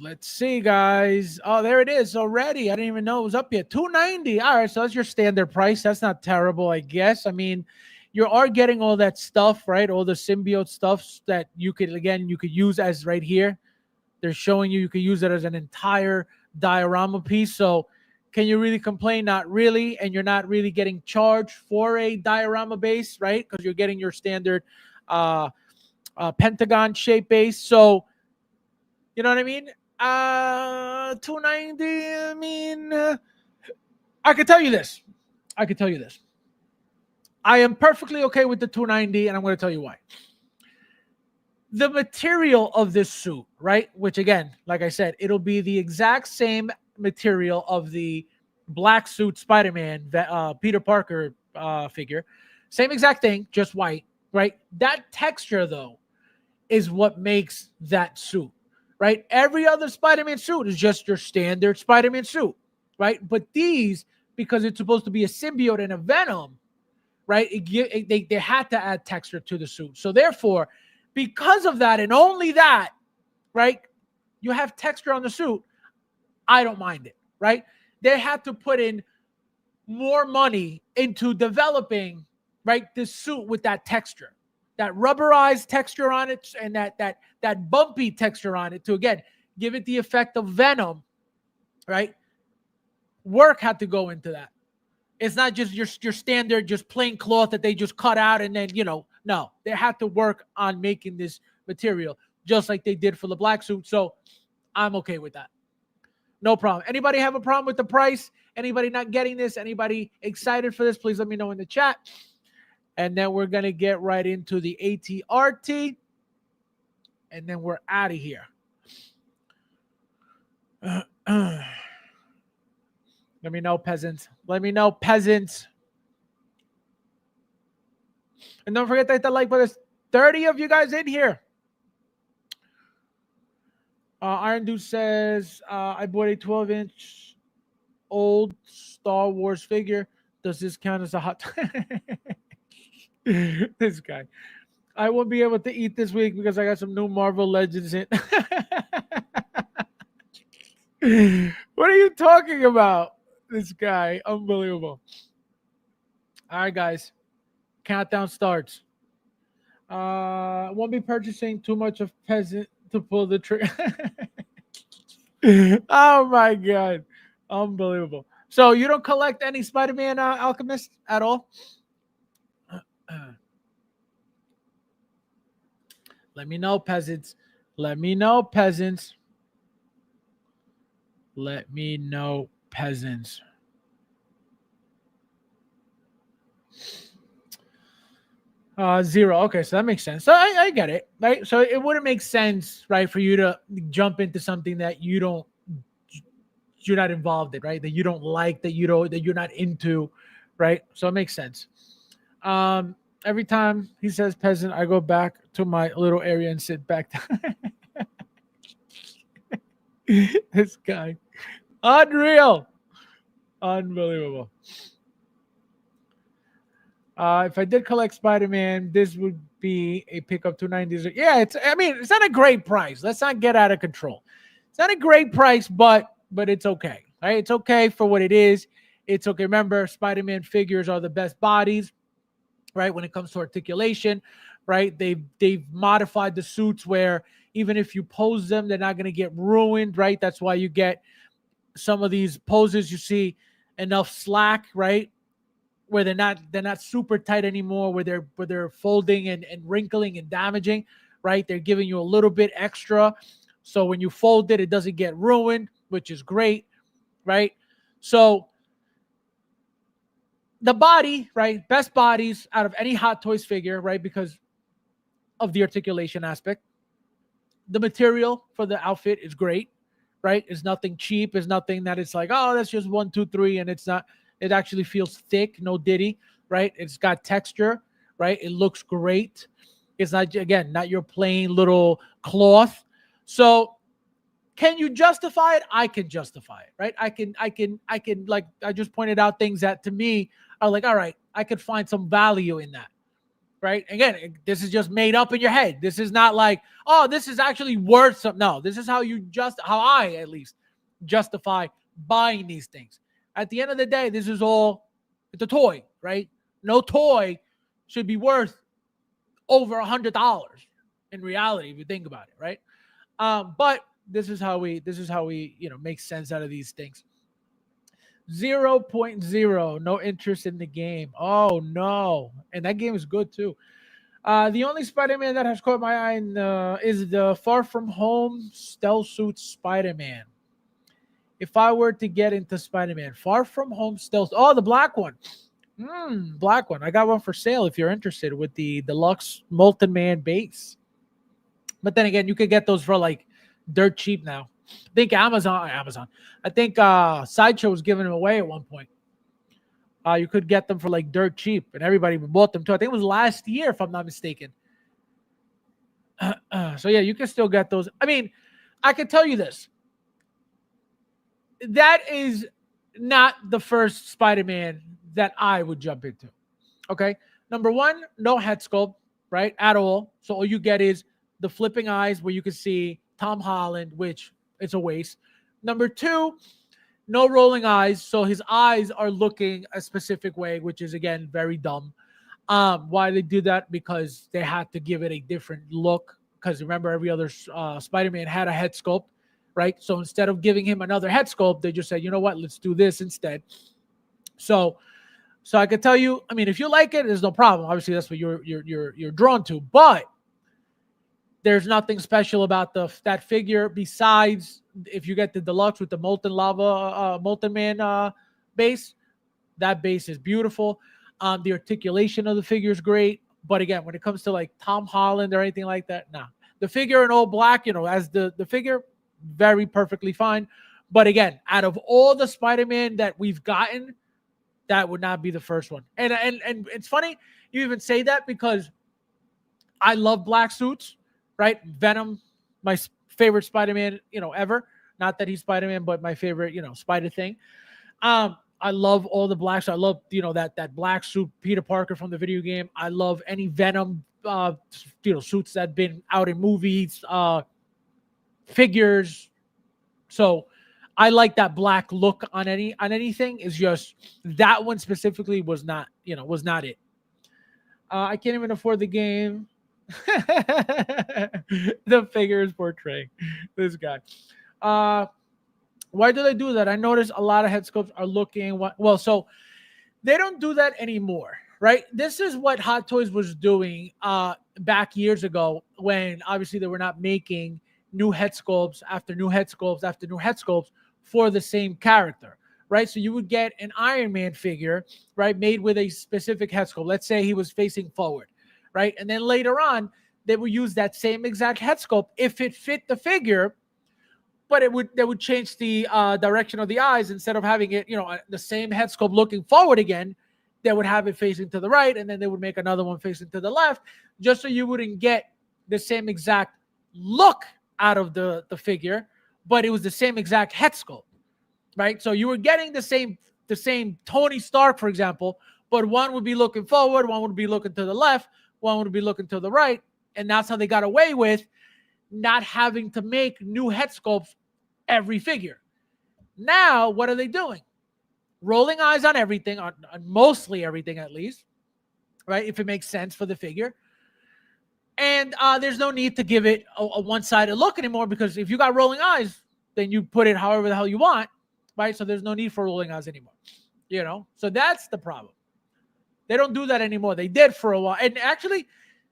Let's see, guys. Oh, there it is already. I didn't even know it was up yet. $290. All right, so that's your standard price. That's not terrible, I guess. I mean, you are getting all that stuff, right? All the symbiote stuff that you could use as right here. They're showing you could use it as an entire diorama piece. So can you really complain? Not really. And you're not really getting charged for a diorama base, right? Because you're getting your standard pentagon shape base. So, you know what I mean? $290. I mean, I could tell you this. I am perfectly okay with the $290, and I'm going to tell you why. The material of this suit, right? Which, again, like I said, it'll be the exact same material of the black suit Spider-Man, Peter Parker figure. Same exact thing, just white, right? That texture, though, is what makes that suit, right? Every other Spider-Man suit is just your standard Spider-Man suit, right? But these, because it's supposed to be a symbiote and a Venom, right? They had to add texture to the suit. So therefore, because of that and only that, right, you have texture on the suit. I don't mind it, right? They had to put in more money into developing, right, this suit with that texture, that rubberized texture on it, and that bumpy texture on it to, again, give it the effect of Venom, right? Work had to go into that. It's not just your standard, just plain cloth that they just cut out and then, no, they had to work on making this material just like they did for the black suit. So I'm okay with that. No problem. Anybody have a problem with the price? Anybody not getting this? Anybody excited for this? Please let me know in the chat. And then we're going to get right into the ATRT. And then we're out of here. Let me know, peasants. Let me know, peasants. And don't forget to hit that like button. There's 30 of you guys in here. Iron Dude says, I bought a 12-inch old Star Wars figure. Does this count as a hot? This guy. I won't be able to eat this week because I got some new Marvel Legends in. What are you talking about? This guy. Unbelievable. All right, guys. Countdown starts. Won't be purchasing too much of peasant to pull the trigger. Oh my god, unbelievable! So you don't collect any Spider-Man Alchemist at all? Let me know, peasants. Let me know, peasants. Let me know, peasants. Zero. Okay, so that makes sense. So I get it, right? So it wouldn't make sense, right, for you to jump into something that you're not involved in, right? That you don't like, that you're not into, right? So it makes sense. Every time he says peasant, I go back to my little area and sit back down. This guy, unreal, unbelievable. If I did collect Spider-Man, this would be a pickup 290s. Yeah, I mean, it's not a great price. Let's not get out of control. It's not a great price, but it's okay. Right? It's okay for what it is. It's okay. Remember, Spider-Man figures are the best bodies, right? When it comes to articulation, right? They've modified the suits where even if you pose them, they're not going to get ruined, right? That's why you get some of these poses, you see enough slack, right? Where they're not super tight anymore, where they're folding and wrinkling and damaging, right? They're giving you a little bit extra. So when you fold it, it doesn't get ruined, which is great, right? So the body, right? Best bodies out of any Hot Toys figure, right? Because of the articulation aspect. The material for the outfit is great, right? It's nothing cheap. It's nothing that it's like, oh, that's just 1, 2, 3, and it's not. It actually feels thick, no ditty, right? It's got texture, right? It looks great. It's not, again, not your plain little cloth. So can you justify it? I can justify it, right? I can, like I just pointed out things that to me are like, all right, I could find some value in that, right? Again, this is just made up in your head. This is not like, oh, this is actually worth something. No, this is how I at least justify buying these things. At the end of the day, it's a toy, right? No toy should be worth over $100 in reality, if you think about it, right? But this is how we, make sense out of these things. 0.0, no interest in the game. Oh no, and that game is good too. The only Spider-Man that has caught my eye is the Far From Home stealth suit Spider-Man. If I were to get into Spider-Man, Far From Home stealth, the black one. Black one. I got one for sale if you're interested with the deluxe Molten Man base. But then again, you could get those for like dirt cheap now. I think Amazon. I think Sideshow was giving them away at one point. You could get them for like dirt cheap, and everybody bought them too. I think it was last year, if I'm not mistaken. So yeah, you can still get those. I mean, I can tell you this. That is not the first Spider-Man that I would jump into. Okay. Number one, no head sculpt, right? At all. So all you get is the flipping eyes where you can see Tom Holland, which it's a waste. Number two, no rolling eyes. So his eyes are looking a specific way, which is again very dumb. Why they do that? Because they had to give it a different look. Because remember, every other Spider-Man had a head sculpt, right? So instead of giving him another head sculpt, they just said, you know what, let's do this instead. So I could tell you, I mean, if you like it, there's no problem. Obviously, that's what you're drawn to. But there's nothing special about that figure besides if you get the deluxe with the Molten Man base. That base is beautiful. The articulation of the figure is great. But again, when it comes to like Tom Holland or anything like that, nah. The figure in all black, as the figure, very perfectly fine. But again, out of all the Spider-Man that we've gotten, that would not be the first one. And it's funny you even say that because I love black suits, right? Venom, my favorite Spider-Man, ever. Not that he's Spider-Man, but my favorite, Spider thing. I love all the blacks. I love, that black suit, Peter Parker from the video game. I love any Venom, suits that have been out in movies, figures. So I like that black look on anything. It's just that one specifically was not it. I can't even afford the game. The figure is portraying this guy. Why do they do that? I notice a lot of head sculpts are looking well, so they don't do that anymore, right? This is what Hot Toys was doing back years ago when obviously they were not making new head sculpts after new head sculpts after new head sculpts for the same character, right? So you would get an Iron Man figure, right, made with a specific head sculpt. Let's say he was facing forward, right? And then later on, they would use that same exact head sculpt if it fit the figure, but they would change the direction of the eyes. Instead of having it, the same head sculpt looking forward again, they would have it facing to the right, and then they would make another one facing to the left, just so you wouldn't get the same exact look out of the figure, but it was the same exact head sculpt, right? So you were getting the same Tony Stark, for example, but one would be looking forward, one would be looking to the left, one would be looking to the right, and that's how they got away with not having to make new head sculpts every figure. Now, what are they doing? Rolling eyes on everything, on mostly everything at least, right? If it makes sense for the figure. And there's no need to give it a one-sided look anymore, because if you got rolling eyes, then you put it however the hell you want, right? So there's no need for rolling eyes anymore, So that's the problem. They don't do that anymore. They did for a while. And actually,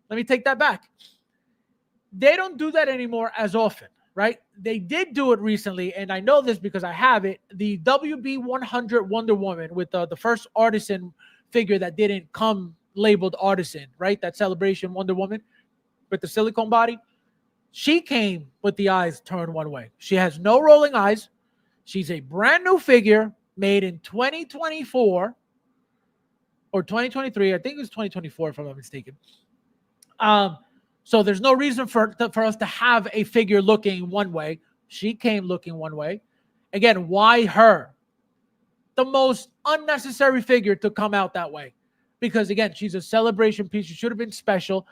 let me take that back. They don't do that anymore as often, right? They did do it recently, and I know this because I have it. The WB 100 Wonder Woman with the first artisan figure that didn't come labeled artisan, right? That Celebration Wonder Woman with the silicone body. She came with the eyes turned one way. She has no rolling eyes. She's a brand new figure made in 2024 or 2023. I think it was 2024, if I'm not mistaken. So there's no reason for us to have a figure looking one way. She came looking one way. Again, why her? The most unnecessary figure to come out that way. Because, again, she's a celebration piece. She should have been special.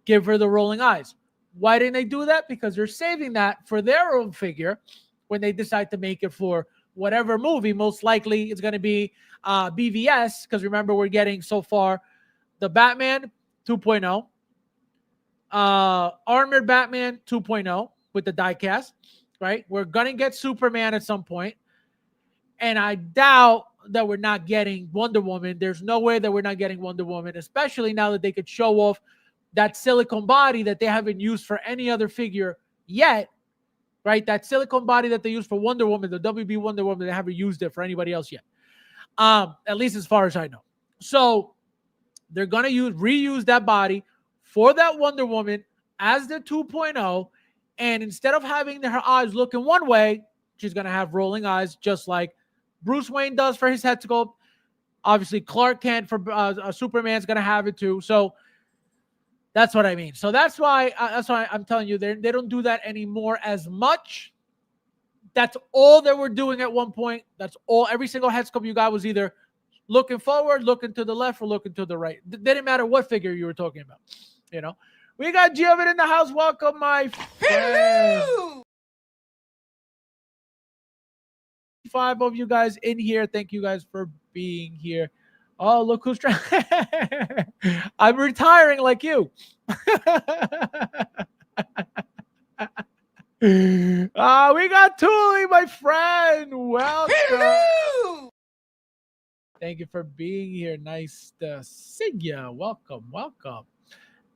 Give her the rolling eyes. Why didn't they do that? Because they're saving that for their own figure when they decide to make it for whatever movie. Most likely it's going to be BVS, because remember, we're getting so far the Batman 2.0. Armored Batman 2.0 with the diecast, right? We're going to get Superman at some point. And I doubt that we're not getting Wonder Woman. There's no way that we're not getting Wonder Woman, especially now that they could show off that silicone body that they haven't used for any other figure yet, right? That silicone body that they used for Wonder Woman, the WB Wonder Woman, they haven't used it for anybody else yet. At least as far as I know. So they're going to reuse that body for that Wonder Woman as the 2.0, and instead of having her eyes looking one way, she's going to have rolling eyes, just like Bruce Wayne does for his head sculpt. Obviously, Clark Kent for Superman's going to have it too. So that's what I mean. So that's why I'm telling you, they don't do that anymore as much. That's all they were doing at one point. That's all. Every single head sculpt you got was either looking forward, looking to the left, or looking to the right. It didn't matter what figure you were talking about. We got Giovan in the house. Welcome, my friend. 5 of you guys in here. Thank you guys for being here. Oh, look who's trying. I'm retiring like you. We got Tuli, my friend. Welcome. Thank you for being here. Nice to see you. Welcome.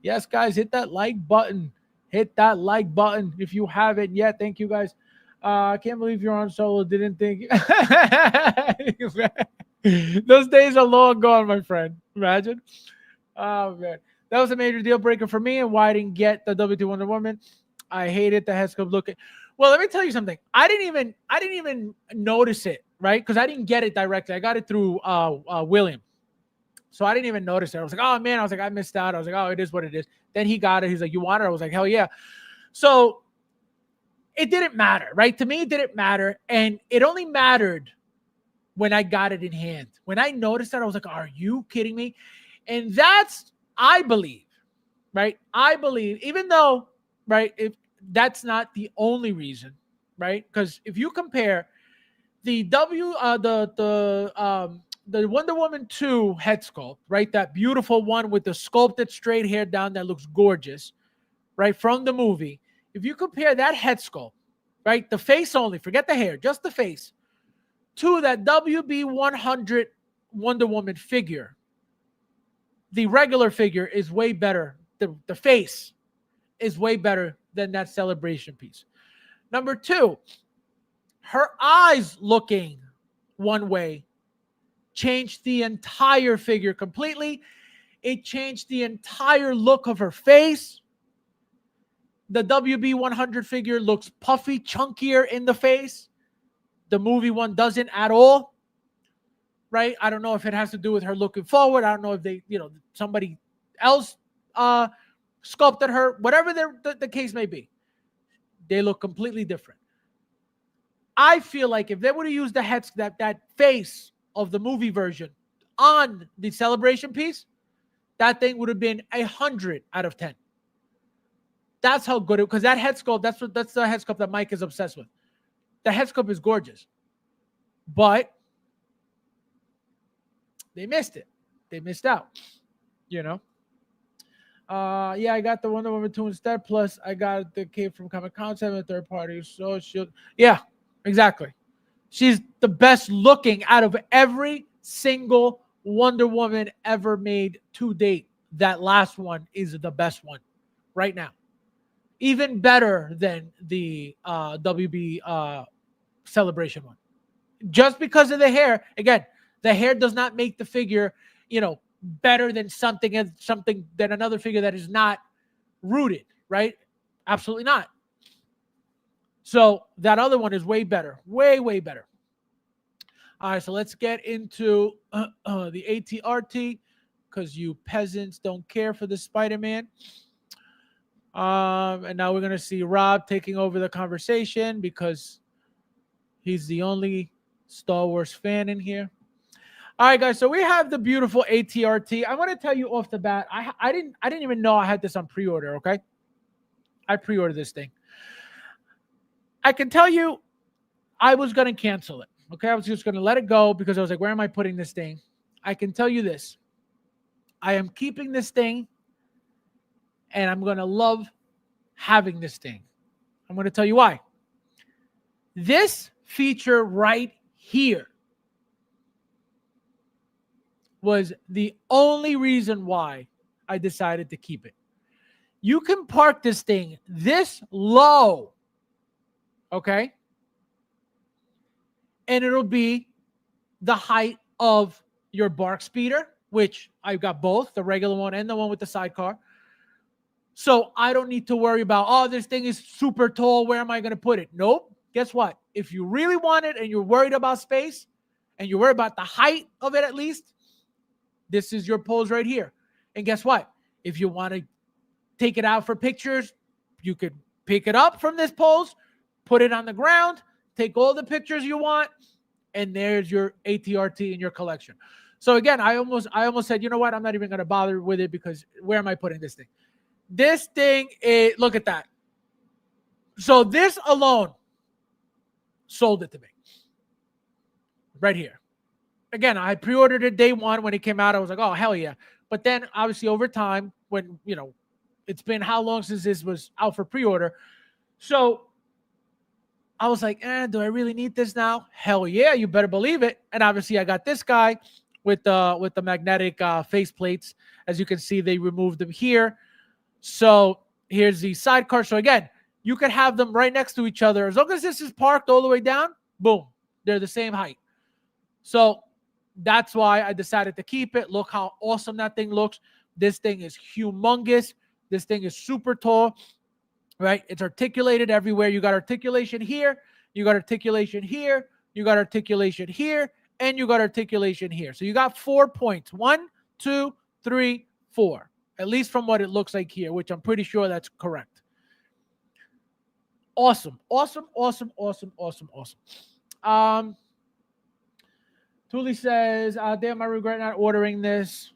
Yes, guys, hit that like button. Hit that like button if you haven't yet. Thank you, guys. I can't believe you're on solo. Didn't think. Those days are long gone, my friend. Imagine. Oh, man. That was a major deal breaker for me, and why I didn't get the WT Wonder Woman. I hated the head sculpt looking. Well, let me tell you something. I didn't even notice it, right? Because I didn't get it directly. I got it through William. So I didn't even notice it. I was like, oh, man. I missed out. I was like, oh, it is what it is. Then he got it. He's like, you want it? I was like, hell yeah. So it didn't matter, right? To me, it didn't matter. And it only mattered when I got it in hand. When I noticed that, I was like, are you kidding me? And that's, I believe, right? I believe, even though, right, if that's not the only reason, right? Because if you compare the Wonder Woman 2 head sculpt, right? That beautiful one with the sculpted straight hair down that looks gorgeous, right? From the movie. If you compare that head sculpt, right? The face only, forget the hair, just the face, to that WB 100 Wonder Woman figure, the regular figure is way better. The face is way better than that celebration piece. Number 2, her eyes looking one way changed the entire figure completely. It changed the entire look of her face. The WB100 figure looks puffy, chunkier in the face. The movie one doesn't at all, right? I don't know if it has to do with her looking forward. I don't know if they, somebody else sculpted her. Whatever the case may be, they look completely different. I feel like if they would have used that face of the movie version on the celebration piece, that thing would have been 100 out of 10. That's how good it, because that head sculpt, that's the head sculpt that Mike is obsessed with. The head sculpt is gorgeous. But they missed it. They missed out. Yeah, I got the Wonder Woman 2 instead. Plus, I got the kid from Comic Con 7 third party. So yeah, exactly. She's the best looking out of every single Wonder Woman ever made to date. That last one is the best one right now. Even better than the WB celebration one. Just because of the hair. Again, the hair does not make the figure, better than something than another figure that is not rooted, right? Absolutely not. So that other one is way better. Way, way better. All right, so let's get into the ATRT, because you peasants don't care for the Spider-Man. And now we're going to see Rob taking over the conversation because he's the only Star Wars fan in here. All right, guys. So we have the beautiful ATRT. I want to tell you off the bat, I didn't even know I had this on pre-order. Okay, I pre-ordered this thing. I can tell you, I was going to cancel it. Okay, I was just going to let it go because I was like, where am I putting this thing? I can tell you this: I am keeping this thing, and I'm going to love having this thing. I'm going to tell you why. This feature right here was the only reason why I decided to keep it. You can park this thing this low, okay? And it'll be the height of your Bark Speeder, which I've got both, the regular one and the one with the sidecar. So I don't need to worry about, this thing is super tall. Where am I going to put it? Nope. Guess what? If you really want it and you're worried about space and you're worried about the height of it at least, this is your pose right here. And guess what? If you want to take it out for pictures, you could pick it up from this pose, put it on the ground, take all the pictures you want, and there's your ATRT in your collection. So again, I almost said, you know what? I'm not even going to bother with it because where am I putting this thing? This thing is, look at that. So this alone sold it to me. Right here. Again, I pre-ordered it day one when it came out. I was like, oh, hell yeah. But then obviously over time, when, it's been how long since this was out for pre-order. So I was like, do I really need this now? Hell yeah, you better believe it. And obviously I got this guy with the magnetic face plates. As you can see, they removed them here. So here's the sidecar. So again, you could have them right next to each other. As long as this is parked all the way down, boom, they're the same height. So that's why I decided to keep it. Look how awesome that thing looks. This thing is humongous. This thing is super tall, right? It's articulated everywhere. You got articulation here. You got articulation here. You got articulation here. And you got articulation here. So you got 4 points. 1, 2, 3, 4. At least from what it looks like here, which I'm pretty sure that's correct. Awesome. Awesome, awesome, awesome, awesome, awesome. Thule says, damn, I regret not ordering this.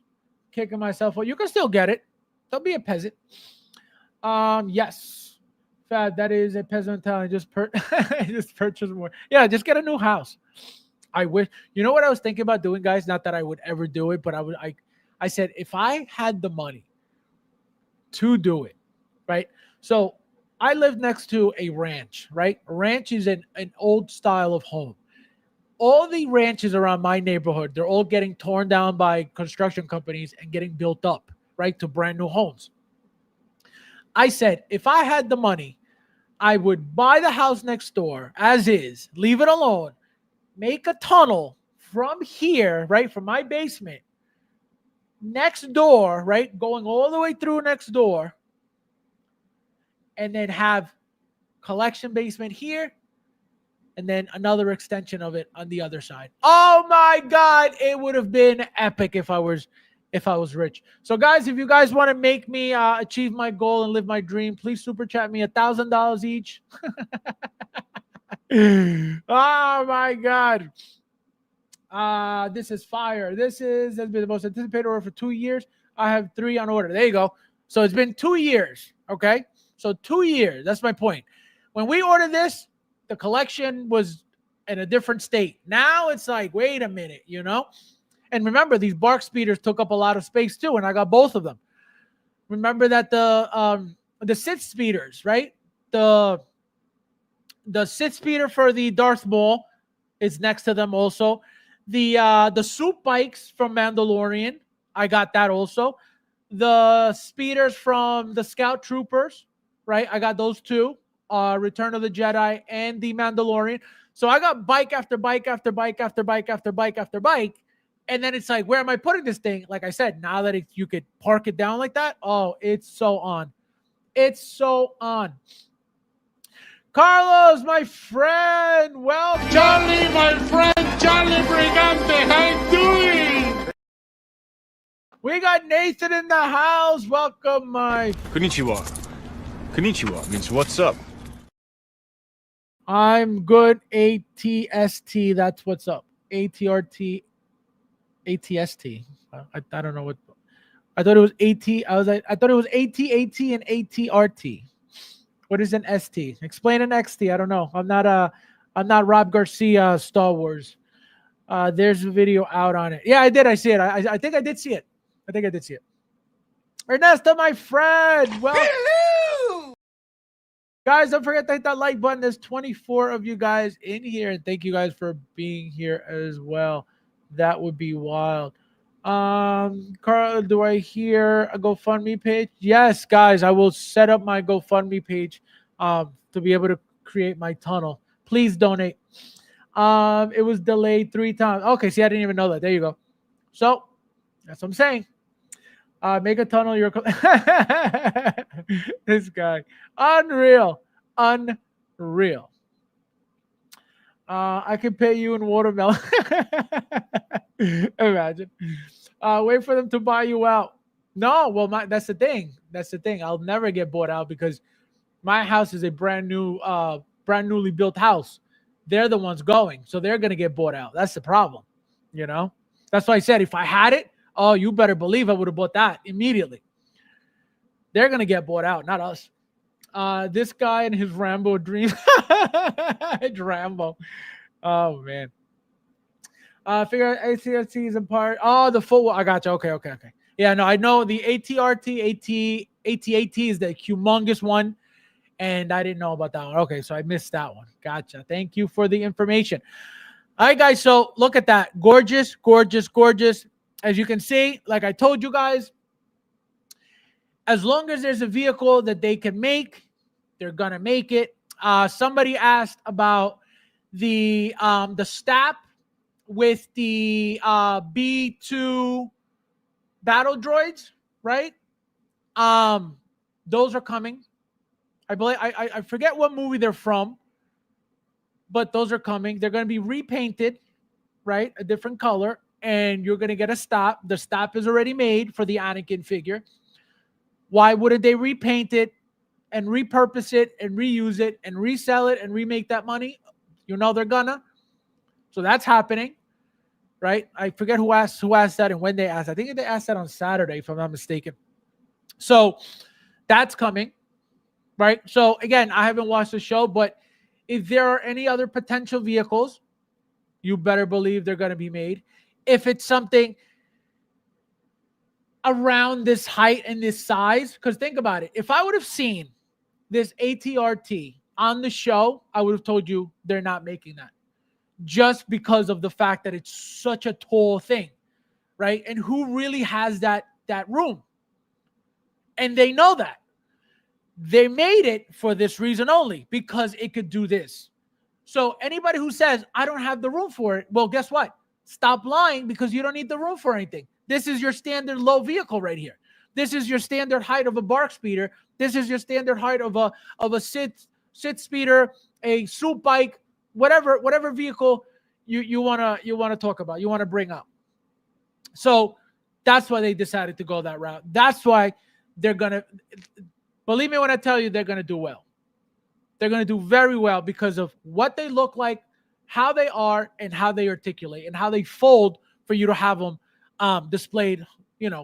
Kicking myself. Well, you can still get it. Don't be a peasant. Yes. Fad, that is a peasant mentality. Just purchase more. Yeah, just get a new house. I wish. You know what I was thinking about doing, guys? Not that I would ever do it, but I said, if I had the money to do it, right? So I live next to a ranch, right? A ranch is an old style of home. All the ranches around my neighborhood, they're all getting torn down by construction companies and getting built up, right, to brand new homes. I said, if I had the money, I would buy the house next door as is, leave it alone, make a tunnel from here, right, from my basement, next door, right, going all the way through next door, and then have collection basement here, and then another extension of it on the other side. Oh my God, it would have been epic if I was rich. So guys, if you guys want to make me achieve my goal and live my dream, please super chat me $1,000 each. Oh my God. This is fire. This has been the most anticipated order for 2 years. I have 3 on order. There you go. So it's been 2 years. Okay. So 2 years. That's my point. When we ordered this, the collection was in a different state. Now it's like, wait a minute, you know? And remember, these bark speeders took up a lot of space too, and I got both of them. Remember that the sit speeders, right? The sit speeder for the Darth Maul is next to them also. The soup bikes from Mandalorian, I got that also. The speeders from the Scout Troopers, right? I got those two. Return of the Jedi and the Mandalorian. So I got bike after bike after bike after bike after bike after bike. And then it's like, where am I putting this thing? Like I said, now that you could park it down like that, oh, it's so on. It's so on. Carlos, my friend, welcome. Charlie, my friend, Charlie Brigante, how you doing? We got Nathan in the house. Welcome, my. Konnichiwa. Konnichiwa means what's up. I'm good. ATST. That's what's up. ATRT. ATST. I don't know what. I thought it was AT. I thought it was AT and ATRT. What is an ST? Explain an XT. I don't know. I'm not Rob Garcia Star Wars. There's a video out on it. Yeah, I did. I see it. I think I did see it. I think I did see it. Ernesto, my friend. Well, hello. Guys, don't forget to hit that like button. There's 24 of you guys in here, and thank you guys for being here as well. That would be wild. Carl, do I hear a GoFundMe page? Yes, guys, I will set up my GoFundMe page to be able to create my tunnel. Please donate. It was delayed 3 times. Okay, see, I didn't even know that. There you go. So that's what I'm saying. Make a tunnel. This guy. Unreal. I can pay you in watermelon. Imagine. Wait for them to buy you out. No, well, that's the thing. That's the thing. I'll never get bought out because my house is a brand newly built house. They're the ones going, so they're gonna get bought out. That's the problem. You know. That's why I said if I had it, oh, you better believe I would have bought that immediately. They're gonna get bought out, not us. This guy and his Rambo dream. It's Rambo. Oh man. Figure ATRT is in part. Oh, the full. I got you. Okay. Yeah, no, I know the ATRT, AT is the humongous one, and I didn't know about that one. Okay, so I missed that one. Gotcha. Thank you for the information. All right, guys. So look at that. Gorgeous. As you can see, like I told you guys, as long as there's a vehicle that they can make, they're gonna make it. Somebody asked about the STAP with the B2 battle droids, right? Those are coming. I believe I forget what movie they're from, but those are coming. They're going to be repainted, right? A different color, and you're going to get a STAP. The STAP is already made for the Anakin figure. Why wouldn't they repaint it and repurpose it and reuse it and resell it and remake that money? You know they're gonna. So that's happening, right? I forget who asked that and when they asked. I think they asked that on Saturday, if I'm not mistaken. So that's coming, right? So again, I haven't watched the show, but if there are any other potential vehicles, you better believe they're going to be made. If it's something around this height and this size, because think about it. If I would have seen this ATRT on the show, I would have told you they're not making that. Just because of the fact that it's such a tall thing, right? And who really has that room? And they know that. They made it for this reason only, because it could do this. So anybody who says, I don't have the room for it, well, guess what? Stop lying, because you don't need the room for anything. This is your standard low vehicle right here. This is your standard height of a bark speeder. This is your standard height of a sit speeder, a soup bike, whatever vehicle you wanna talk about, you want to bring up. So that's why they decided to go that route. That's why they're gonna, believe me when I tell you, they're gonna do well. They're gonna do very well because of what they look like, how they are, and how they articulate, and how they fold for you to have them displayed,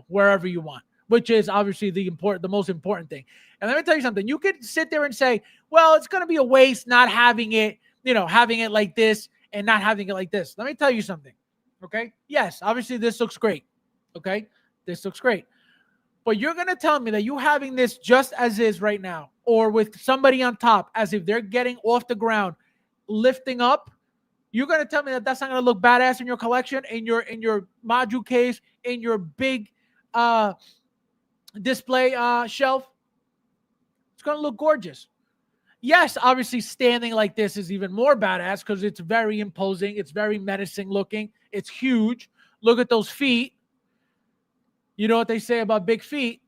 wherever you want, which is obviously the most important thing. And let me tell you something. You could sit there and say, well, it's going to be a waste not having it, having it like this and not having it like this. Let me tell you something. Okay. Yes, obviously this looks great. Okay. This looks great. But you're going to tell me that you having this just as is right now, or with somebody on top, as if they're getting off the ground, lifting up, you're going to tell me that that's not going to look badass in your collection, in your module case, in your big display shelf? It's going to look gorgeous. Yes, obviously standing like this is even more badass because it's very imposing. It's very menacing looking. It's huge. Look at those feet. You know what they say about big feet.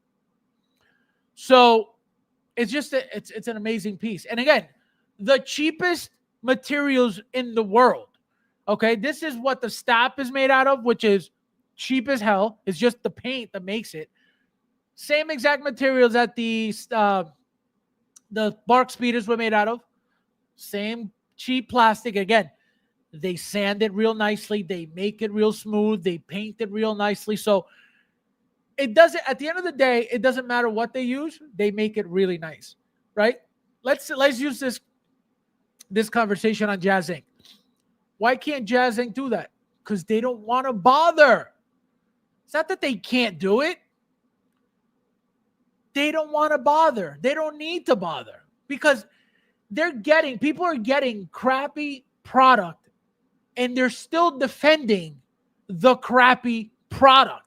So it's just it's an amazing piece. And again, the cheapest materials in the world. Okay, this is what the stop is made out of, which is cheap as hell. It's just the paint that makes it. Same exact materials that the bark speeders were made out of. Same cheap plastic. Again, they sand it real nicely. They make it real smooth. They paint it real nicely. So it doesn't, at the end of the day, it doesn't matter what they use. They make it really nice, right? Let's use this conversation on Jazz Inc. Why can't Jazz Inc. do that? Because they don't want to bother. It's not that they can't do it. They don't want to bother. They don't need to bother because people are getting crappy product and they're still defending the crappy product.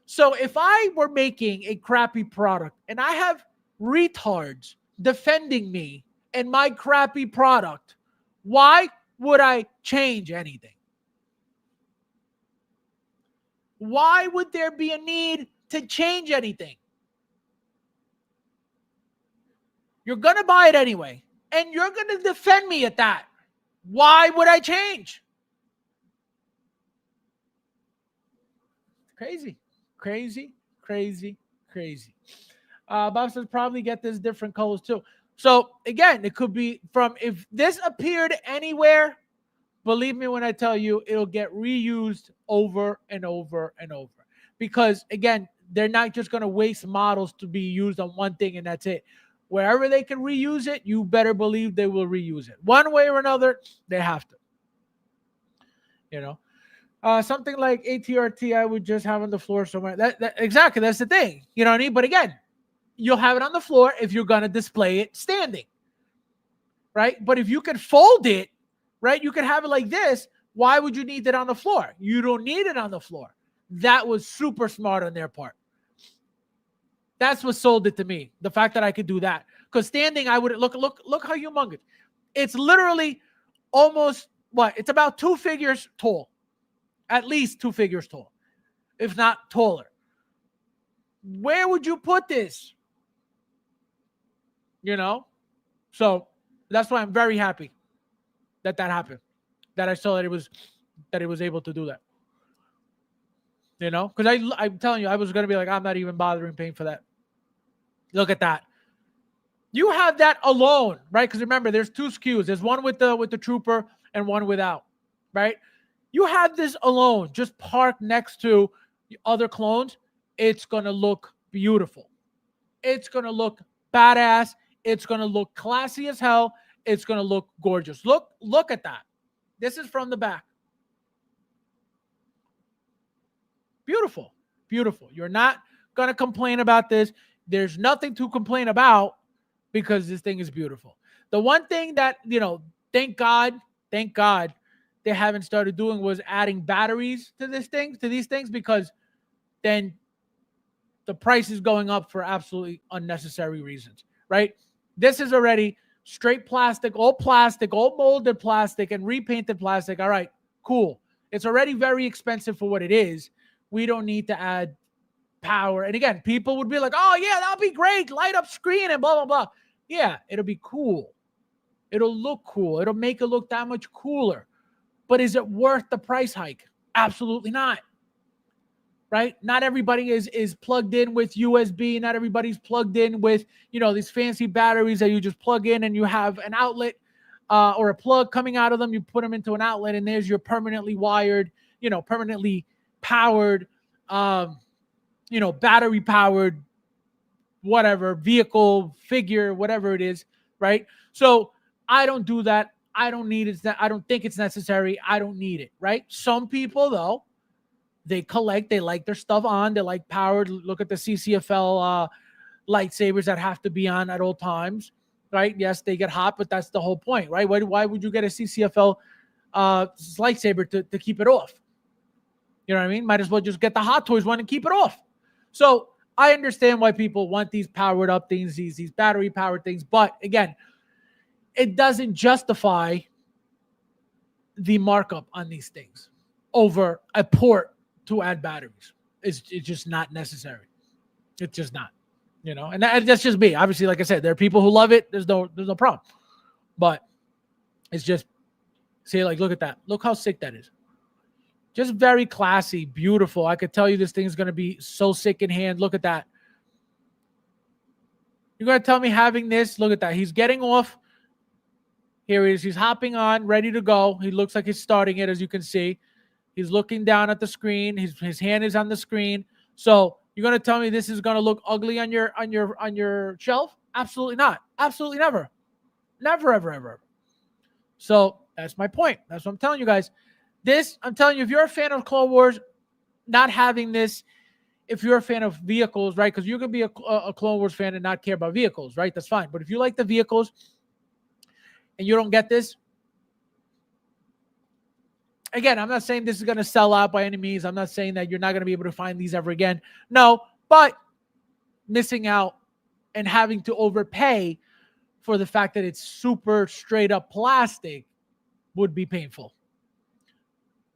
So if I were making a crappy product and I have retards defending me and my crappy product, why would I change anything? Why would there be a need to change anything? You're going to buy it anyway, and you're going to defend me at that. Why would I change? Crazy. Bob says probably get this different colors too. So again, it could be from, if this appeared anywhere, believe me when I tell you, it'll get reused over and over and over. Because again, they're not just going to waste models to be used on one thing and that's it. Wherever they can reuse it, you better believe they will reuse it. One way or another, they have to. Something like ATRT, I would just have on the floor somewhere. Exactly, that's the thing. You know what I mean? But again, you'll have it on the floor if you're going to display it standing, right? But if you can fold it, right, you can have it like this. Why would you need it on the floor? You don't need it on the floor. That was super smart on their part. That's what sold it to me. The fact that I could do that. Because standing, I would look how humongous. It's literally almost it's about 2 figures tall. At least 2 figures tall, if not taller. Where would you put this? So that's why I'm very happy that happened. That I saw that it was able to do that. Because I'm telling you, I was going to be like, I'm not even bothering paying for that. Look at that. You have that alone, right? Because remember, there's 2 SKUs. There's one with the trooper and one without, right? You have this alone, just parked next to the other clones. It's going to look beautiful. It's going to look badass. It's going to look classy as hell. It's going to look gorgeous. Look at that. This is from the back. Beautiful. You're not going to complain about this. There's nothing to complain about because this thing is beautiful. The one thing that, thank God, they haven't started doing was adding batteries to these things, because then the price is going up for absolutely unnecessary reasons, right? This is already straight plastic, all molded plastic and repainted plastic. All right, cool. It's already very expensive for what it is. We don't need to add power. And again, people would be like, oh yeah, that'll be great. Light up screen and blah, blah, blah. Yeah, it'll be cool. It'll look cool. It'll make it look that much cooler. But is it worth the price hike? Absolutely not. Right? Not everybody is plugged in with USB. Not everybody's plugged in with, these fancy batteries that you just plug in and you have an outlet or a plug coming out of them. You put them into an outlet and there's your permanently wired, permanently powered, battery powered, whatever, vehicle, figure, whatever it is. Right? So I don't do that. I don't need it. I don't think it's necessary. I don't need it. Right? Some people, though, they collect. They like their stuff on. They like powered. Look at the CCFL lightsabers that have to be on at all times. Right? Yes, they get hot, but that's the whole point. Right? Why would you get a CCFL lightsaber to keep it off? You know what I mean? Might as well just get the Hot Toys one and keep it off. So I understand why people want these powered up things, these battery powered things. But again, it doesn't justify the markup on these things over a port to add batteries. It's just not necessary. It's just not, and that's just me. Obviously, like I said, there are people who love it. There's no problem. But it's just, see, like, look at that. Look how sick that is. Just very classy, beautiful. I could tell you this thing's going to be so sick in hand. Look at that. You're going to tell me having this, look at that. He's getting off. Here he is. He's hopping on, ready to go. He looks like he's starting it, as you can see. He's looking down at the screen. His hand is on the screen. So you're going to tell me this is going to look ugly on your shelf? Absolutely not. Absolutely never. Never, ever, ever. So that's my point. That's what I'm telling you guys. This, I'm telling you, if you're a fan of Clone Wars, not having this, if you're a fan of vehicles, right? Because you can be a Clone Wars fan and not care about vehicles, right? That's fine. But if you like the vehicles and you don't get this, again, I'm not saying this is going to sell out by any means. I'm not saying that you're not going to be able to find these ever again. No, but missing out and having to overpay for the fact that it's super straight up plastic would be painful.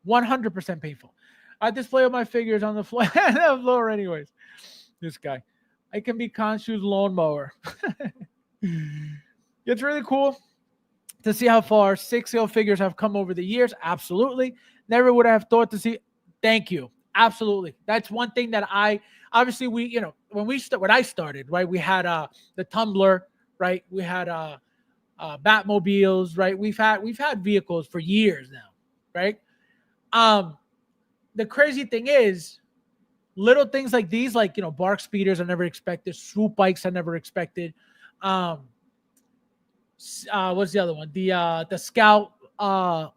100% painful. I display all my figures on the floor anyways. This guy. I can be Khonshu's lawnmower. It's really cool to see how far 6-scale figures have come over the years. Absolutely. Never would I have thought to see. Thank you. Absolutely. That's one thing that obviously when I started, right, we had the Tumbler, right? We had Batmobiles, right? We've had vehicles for years now, right? The crazy thing is little things like these, like, bark speeders I never expected, swoop bikes I never expected. What's the other one? The Scout and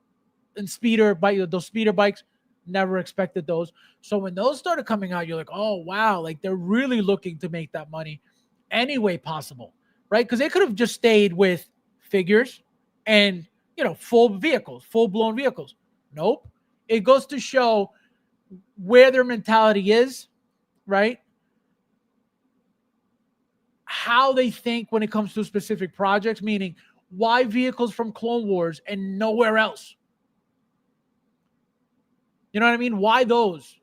speeder bike, those speeder bikes, never expected those. So when those started coming out, you're like, oh wow, like they're really looking to make that money any way possible, right? Because they could have just stayed with figures and full blown vehicles. Nope. It goes to show where their mentality is, right? How they think when it comes to specific projects, meaning why vehicles from Clone Wars and nowhere else? You know what I mean? Why those?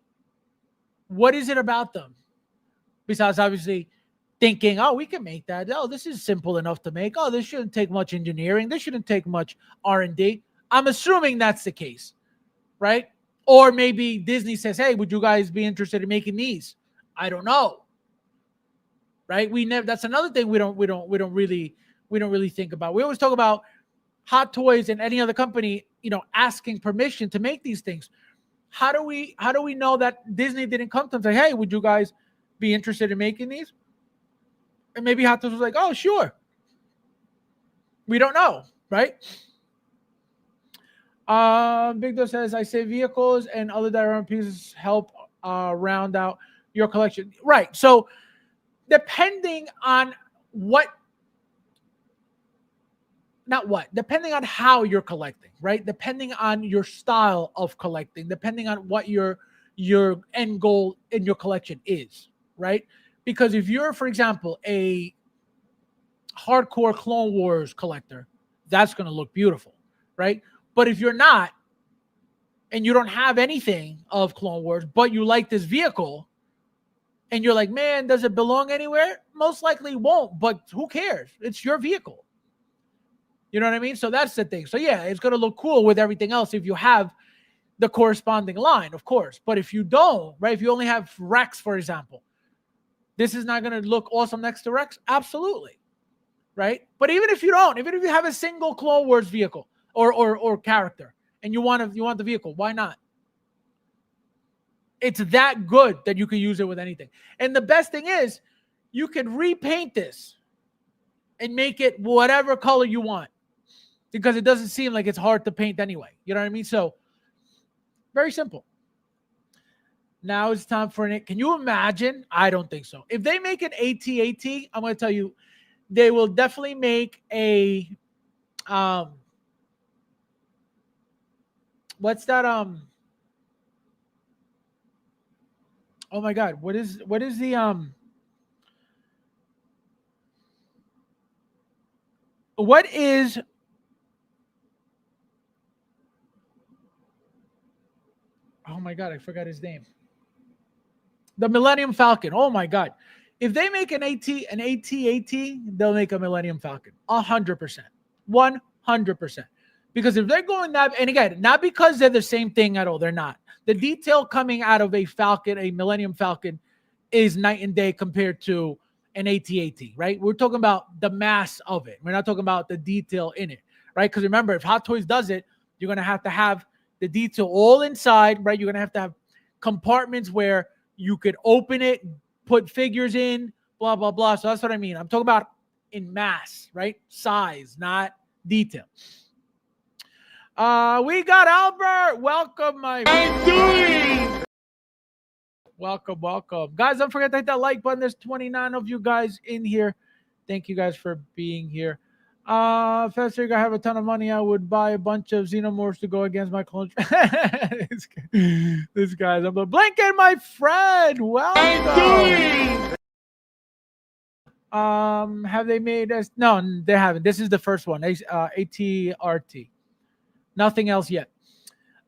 What is it about them? Besides, obviously, thinking, oh, we can make that. Oh, this is simple enough to make. Oh, this shouldn't take much engineering. This shouldn't take much R&D. I'm assuming that's the case, right? Or maybe Disney says, hey, would you guys be interested in making these? I don't know. Right? That's another thing we don't really think about. We always talk about Hot Toys and any other company, asking permission to make these things. How do we know that Disney didn't come to them and say, hey, would you guys be interested in making these? And maybe Hot Toys was like, oh, sure. We don't know, right? Big Doe says, I say vehicles and other diorama pieces help round out your collection. Right. So depending on depending on how you're collecting, right? Depending on your style of collecting, depending on what your end goal in your collection is, right? Because if you're, for example, a hardcore Clone Wars collector, that's going to look beautiful, right? But if you're not, and you don't have anything of Clone Wars, but you like this vehicle, and you're like, man, does it belong anywhere? Most likely won't, but who cares? It's your vehicle. You know what I mean? So that's the thing. So yeah, it's going to look cool with everything else if you have the corresponding line, of course. But if you don't, right, if you only have Rex, for example, this is not going to look awesome next to Rex? Absolutely, right? But even if you don't, even if you have a single Clone Wars vehicle or character and you want the vehicle, why not? It's that good that you can use it with anything. And the best thing is you can repaint this and make it whatever color you want because it doesn't seem like it's hard to paint anyway. You know what I mean? So very simple. Now it's time for it. Can you imagine? I don't think so. If they make an AT-AT, I'm going to tell you, they will definitely make a what's that? Oh my God, what is the what is oh my God, I forgot his name. The Millennium Falcon. Oh my God. If they make an AT-AT, they'll make a Millennium Falcon. 100%. 100%. Because if they're going that, and again, not because they're the same thing at all, they're not. The detail coming out of a Falcon, a Millennium Falcon, is night and day compared to an AT-AT, right? We're talking about the mass of it. We're not talking about the detail in it, right? Because remember, if Hot Toys does it, you're going to have the detail all inside, right? You're going to have compartments where you could open it, put figures in, blah, blah, blah. So that's what I mean. I'm talking about in mass, right? Size, not detail. We got Albert. Welcome, my doing? Welcome. Guys, don't forget to hit that like button. There's 29 of you guys in here. Thank you guys for being here. FabsFigures, I have a ton of money. I would buy a bunch of Xenomorphs to go against my clones. this guy's I'm Blinken, my friend. Welcome. Have they made us? No, they haven't. This is the first one. ATRT. Nothing else yet.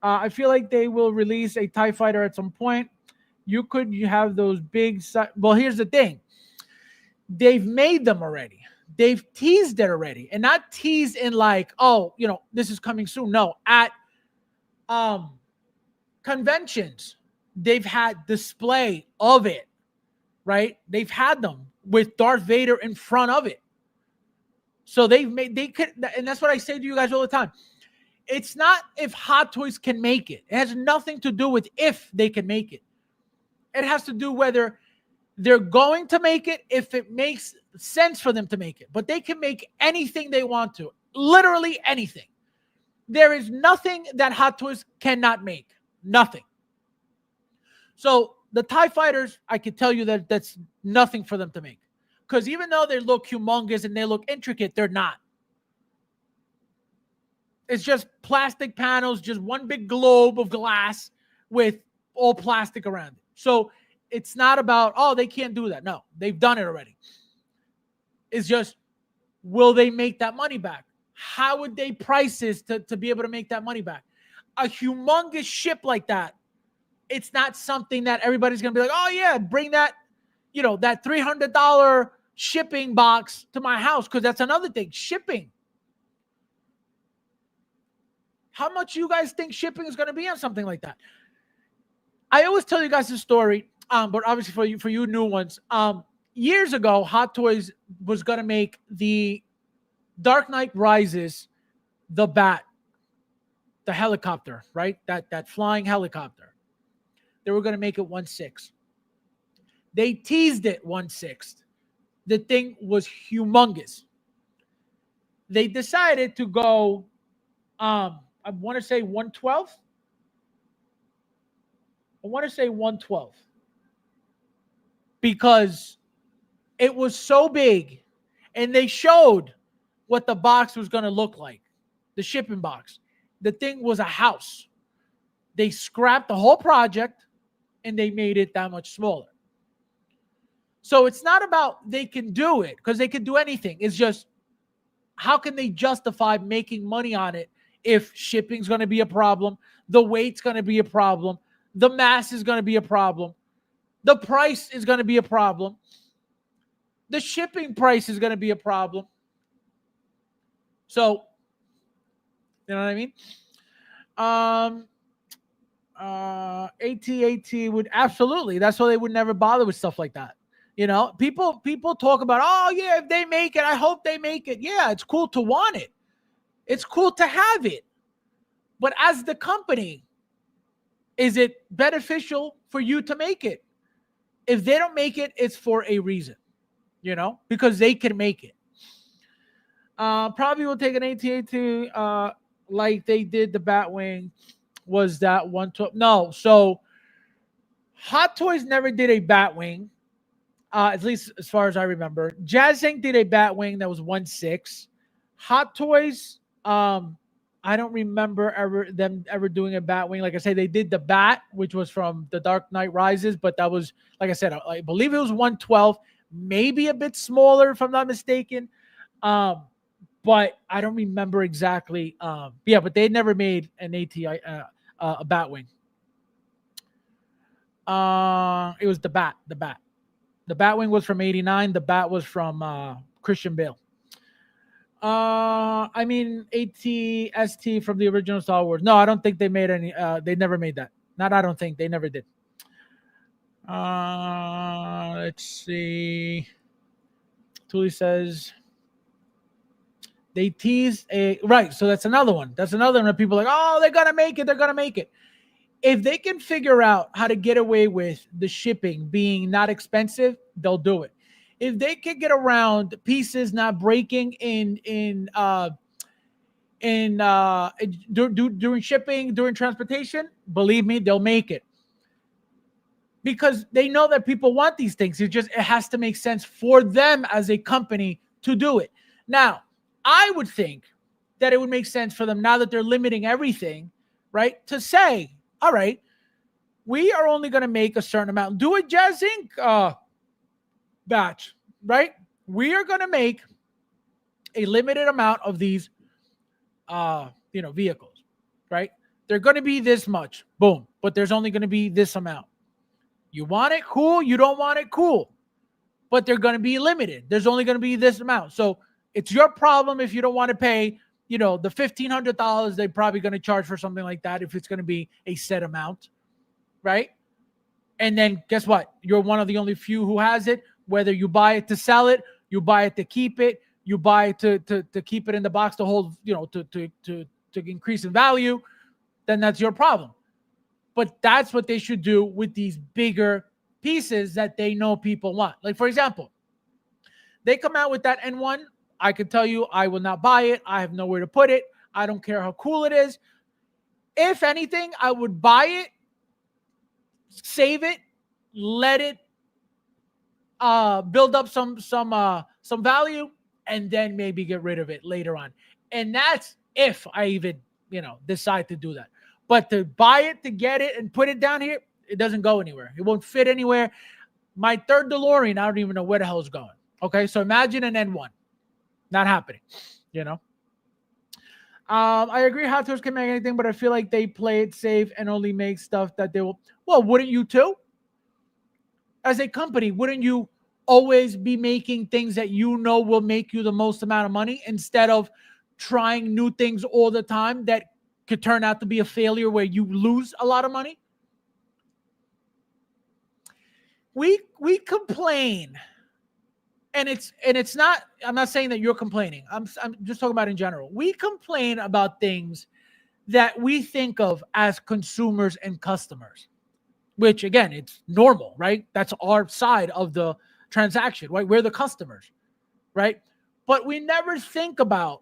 I feel like they will release a TIE fighter at some point. You have those big. Well, here's the thing. They've made them already. They've teased it already, and not teased in like, oh, this is coming soon. No, at conventions, they've had display of it, right? They've had them with Darth Vader in front of it. So they could, and that's what I say to you guys all the time. It's not if Hot Toys can make it. It has nothing to do with if they can make it. It has to do whether they're going to make it, if it makes sense for them to make it. But they can make anything they want to. Literally anything. There is nothing that Hot Toys cannot make. Nothing. So the TIE Fighters, I can tell you that that's nothing for them to make. Because even though they look humongous and they look intricate, they're not. It's just plastic panels, just one big globe of glass with all plastic around it. So it's not about, oh, they can't do that. No, they've done it already. It's just, will they make that money back? How would they price this to be able to make that money back? A humongous ship like that, it's not something that everybody's going to be like, oh, yeah, bring that, that $300 shipping box to my house, because that's another thing, shipping. How much you guys think shipping is going to be on something like that? I always tell you guys this story, but obviously for you new ones. Years ago, Hot Toys was going to make the Dark Knight Rises, the Bat, the helicopter, right? That flying helicopter. They were going to make it 1/6. They teased it 1/6. The thing was humongous. They decided to go, I want to say 1/12. I want to say 1/12 because it was so big, and they showed what the box was going to look like, the shipping box. The thing was a house. They scrapped the whole project, and they made it that much smaller. So it's not about they can do it, because they can do anything. It's just, how can they justify making money on it if shipping's going to be a problem, the weight's going to be a problem, the mass is going to be a problem, the price is going to be a problem, the shipping price is going to be a problem. So, you know what I mean? AT would absolutely. That's why they would never bother with stuff like that. You know, people talk about, oh yeah, if they make it, I hope they make it. Yeah, it's cool to want it. It's cool to have it. But as the company, is it beneficial for you to make it? If they don't make it, it's for a reason, you know, because they can make it. Probably will take an AT like they did the Batwing. Was that 112? No. So Hot Toys never did a Batwing, at least as far as I remember. Jazz Inc. did a Batwing that was 1/6. Hot Toys, I don't remember them ever doing a Batwing. Like I say, they did the Bat, which was from The Dark Knight Rises, but that was, like I said, I believe it was 112, maybe a bit smaller if I'm not mistaken. But I don't remember exactly. Yeah, but they never made an a Batwing. It was the Bat. The Batwing was from '89. The Bat was from Christian Bale. I mean, AT-ST from the original Star Wars. No, I don't think they made any. They never made that. Not, I don't think they never did. Let's see. Tuli says they teased a right. So that's another one. That's another one that people are like, oh, they're gonna make it. They're gonna make it. If they can figure out how to get away with the shipping being not expensive, they'll do it. If they can get around pieces not breaking during shipping, during transportation, believe me, they'll make it. Because they know that people want these things. It has to make sense for them as a company to do it. Now, I would think that it would make sense for them, now that they're limiting everything, right, to say, all right, we are only going to make a certain amount. Do a Jazz Inc. Batch, right? We are going to make a limited amount of these, vehicles, right? They're going to be this much, boom. But there's only going to be this amount. You want it, cool. You don't want it, cool. But they're going to be limited. There's only going to be this amount. So it's your problem if you don't want to pay, the $1,500 they're probably going to charge for something like that if it's going to be a set amount, right? And then guess what? You're one of the only few who has it. Whether you buy it to sell it, you buy it to keep it, you buy it to keep it in the box to hold, to increase in value, then that's your problem. But that's what they should do with these bigger pieces that they know people want. Like, for example, they come out with that N1. I can tell you I will not buy it. I have nowhere to put it. I don't care how cool it is. If anything, I would buy it, save it, let it build up some value, and then maybe get rid of it later on. And that's if I even, decide to do that. But to buy it, to get it and put it down here, it doesn't go anywhere. It won't fit anywhere. My third DeLorean, I don't even know where the hell it's going. Okay, so imagine an N1. Not happening, I agree Hot Toys can make anything, but I feel like they play it safe and only make stuff that they will. Well, wouldn't you too? As a company, wouldn't you always be making things that will make you the most amount of money instead of trying new things all the time that could turn out to be a failure where you lose a lot of money? We complain. And it's not, I'm not saying that you're complaining. I'm just talking about in general. We complain about things that we think of as consumers and customers, which again, it's normal, right? That's our side of the transaction, right? We're the customers, right? But we never think about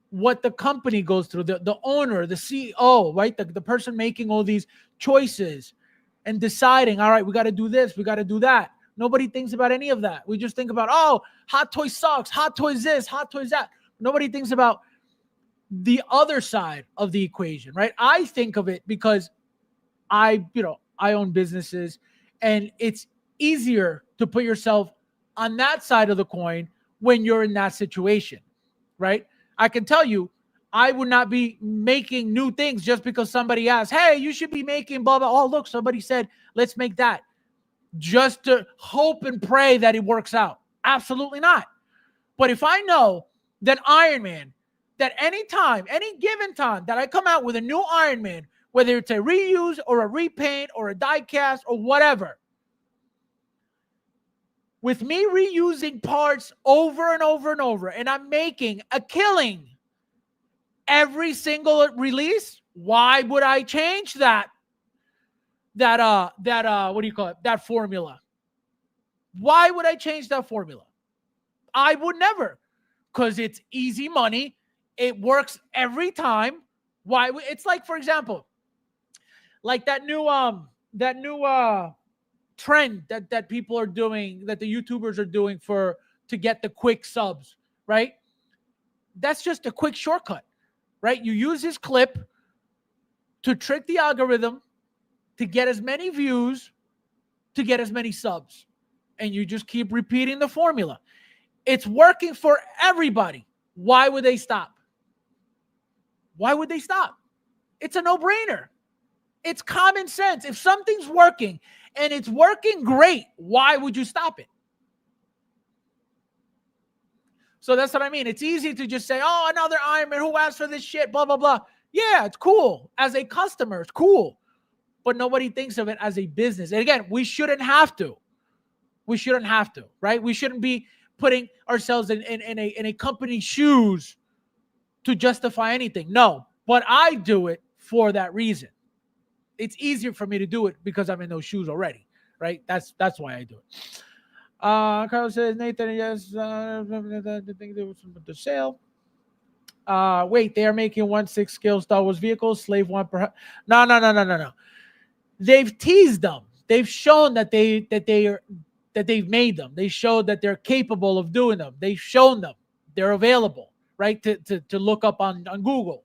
what the company goes through, the owner, the CEO, right? The person making all these choices and deciding, all right, we got to do this, we got to do that. Nobody thinks about any of that. We just think about, oh, Hot Toys sucks, Hot Toys this, Hot Toys that. Nobody thinks about the other side of the equation, right? I think of it because I own businesses, and it's easier to put yourself on that side of the coin when you're in that situation, right? I can tell you, I would not be making new things just because somebody asked, hey, you should be making blah, blah. Oh, look, somebody said, let's make that. Just to hope and pray that it works out. Absolutely not. But if I know that Iron Man, that any given time that I come out with a new Iron Man, whether it's a reuse or a repaint or a die cast or whatever, with me reusing parts over and over and over, and I'm making a killing every single release, why would I change that what do you call it? That formula. Why would I change that formula? I would never, because it's easy money. It works every time. Why? It's like, for example, like that new trend that people are doing, that the YouTubers are doing to get the quick subs, right? That's just a quick shortcut, right? You use this clip to trick the algorithm to get as many views, to get as many subs. And you just keep repeating the formula. It's working for everybody. Why would they stop? Why would they stop? It's a no-brainer. It's common sense. If something's working and it's working great, why would you stop it? So that's what I mean. It's easy to just say, oh, another Iron Man, who asked for this shit, blah, blah, blah. Yeah, it's cool. As a customer, it's cool. But nobody thinks of it as a business. And again, we shouldn't have to. We shouldn't have to, right? We shouldn't be putting ourselves in a company's shoes to justify anything. No, but I do it for that reason. It's easier for me to do it because I'm in those shoes already, right? That's why I do it. Carlos says, Nathan, yes, the thing there was the sale. Wait, they are making 1/6 scale Star Wars vehicles, slave one per. No. They've teased them. They've shown that they've made them. They showed that they're capable of doing them. They've shown them. They're available, right? To look up on Google.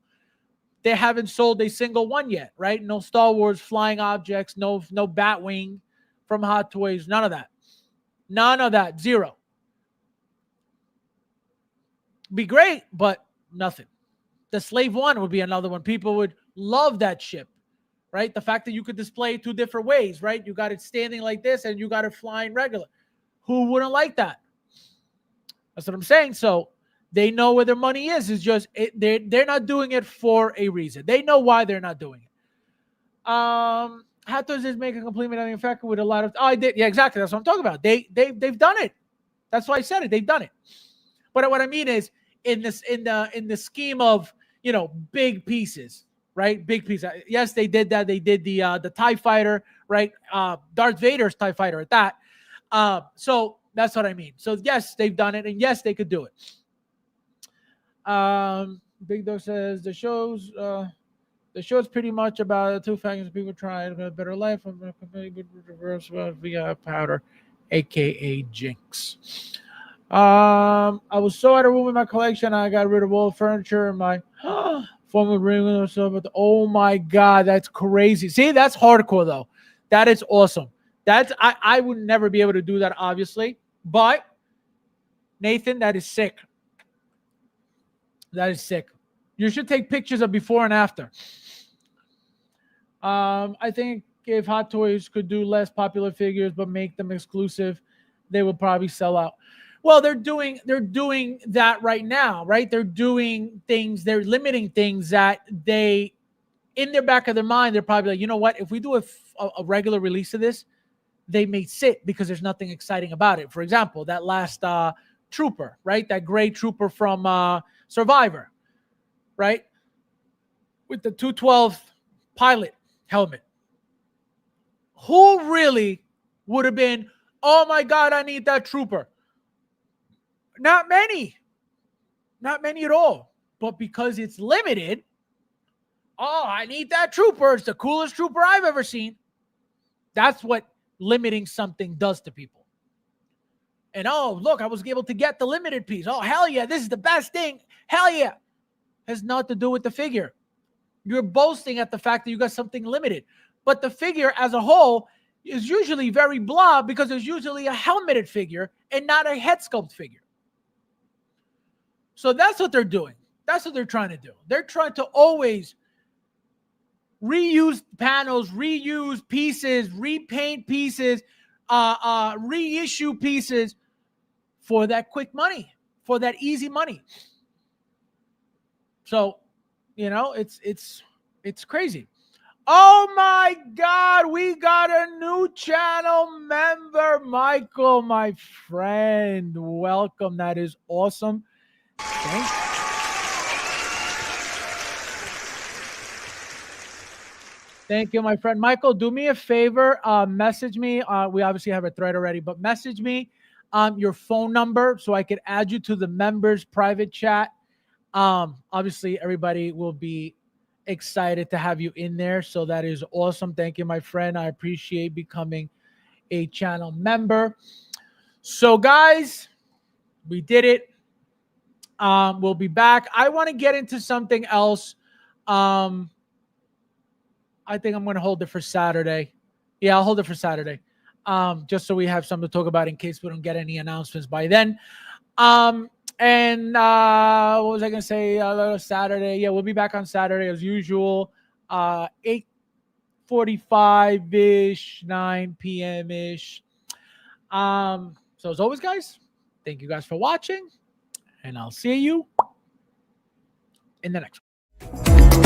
They haven't sold a single one yet, right? No Star Wars flying objects, no Batwing from Hot Toys, none of that. None of that. Zero. Be great, but nothing. The Slave One would be another one. People would love that ship, right? The fact that you could display it 2 different ways, right? You got it standing like this and you got it flying regular. Who wouldn't like that? That's what I'm saying. So they know where their money is. It's just they're not doing it for a reason. They know why they're not doing it. Hatos is making a complete manufacturer with a lot of. Oh, I did. Yeah, exactly. That's what I'm talking about. They've done it. That's why I said it. They've done it. But what I mean is in the scheme of big pieces, right? Big pieces. Yes, they did that. They did the TIE fighter, right? Darth Vader's TIE fighter at that. So that's what I mean. So yes, they've done it, and yes, they could do it. Big Dog says the show's pretty much about 2 factions people try to have a better life reverse via powder, aka Jinx. I was so out of room in my collection, I got rid of all furniture in my former room or so. But oh my god, that's crazy. See, that's hardcore though. That is awesome. I would never be able to do that, obviously. But Nathan, that is sick. That is sick. You should take pictures of before and after. I think if Hot Toys could do less popular figures but make them exclusive, they would probably sell out. Well, they're doing that right now, right? They're doing things, they're limiting things that they, in their back of their mind, they're probably like, you know what? If we do a regular release of this, they may sit because there's nothing exciting about it. For example, that last Trooper, right? That gray Trooper from Survivor, right? With the 212 pilot helmet. Who really would have been, oh my God, I need that Trooper? Not many. Not many at all. But because it's limited, oh, I need that Trooper. It's the coolest Trooper I've ever seen. That's what limiting something does to people. And oh, look, I was able to get the limited piece. Oh, hell yeah, this is the best thing. Hell yeah. Has nothing to do with the figure. You're boasting at the fact that you got something limited. But the figure as a whole, is usually very blah because there's usually a helmeted figure and not a head sculpt figure. So that's what they're doing. That's what they're trying to do. They're trying to always reuse panels, reuse pieces, repaint pieces, reissue pieces for that quick money, for that easy money. So, you know, it's crazy. Oh my God, we got a new channel member, Michael, my friend. Welcome. That is awesome. Thank you, my friend. Michael, do me a favor. Message me. We obviously have a thread already, but message me your phone number so I could add you to the members private chat. Obviously, everybody will be excited to have you in there. So that is awesome. Thank you, my friend. I appreciate becoming a channel member. So, guys, we did it. We'll be back. I want to get into something else. I think I'm going to hold it for Saturday. Yeah, I'll hold it for Saturday. Just so we have something to talk about in case we don't get any announcements by then. And what was I going to say? Saturday. Yeah, we'll be back on Saturday as usual. 8:45-ish, 9 p.m.-ish. So as always, guys, thank you guys for watching. And I'll see you in the next one.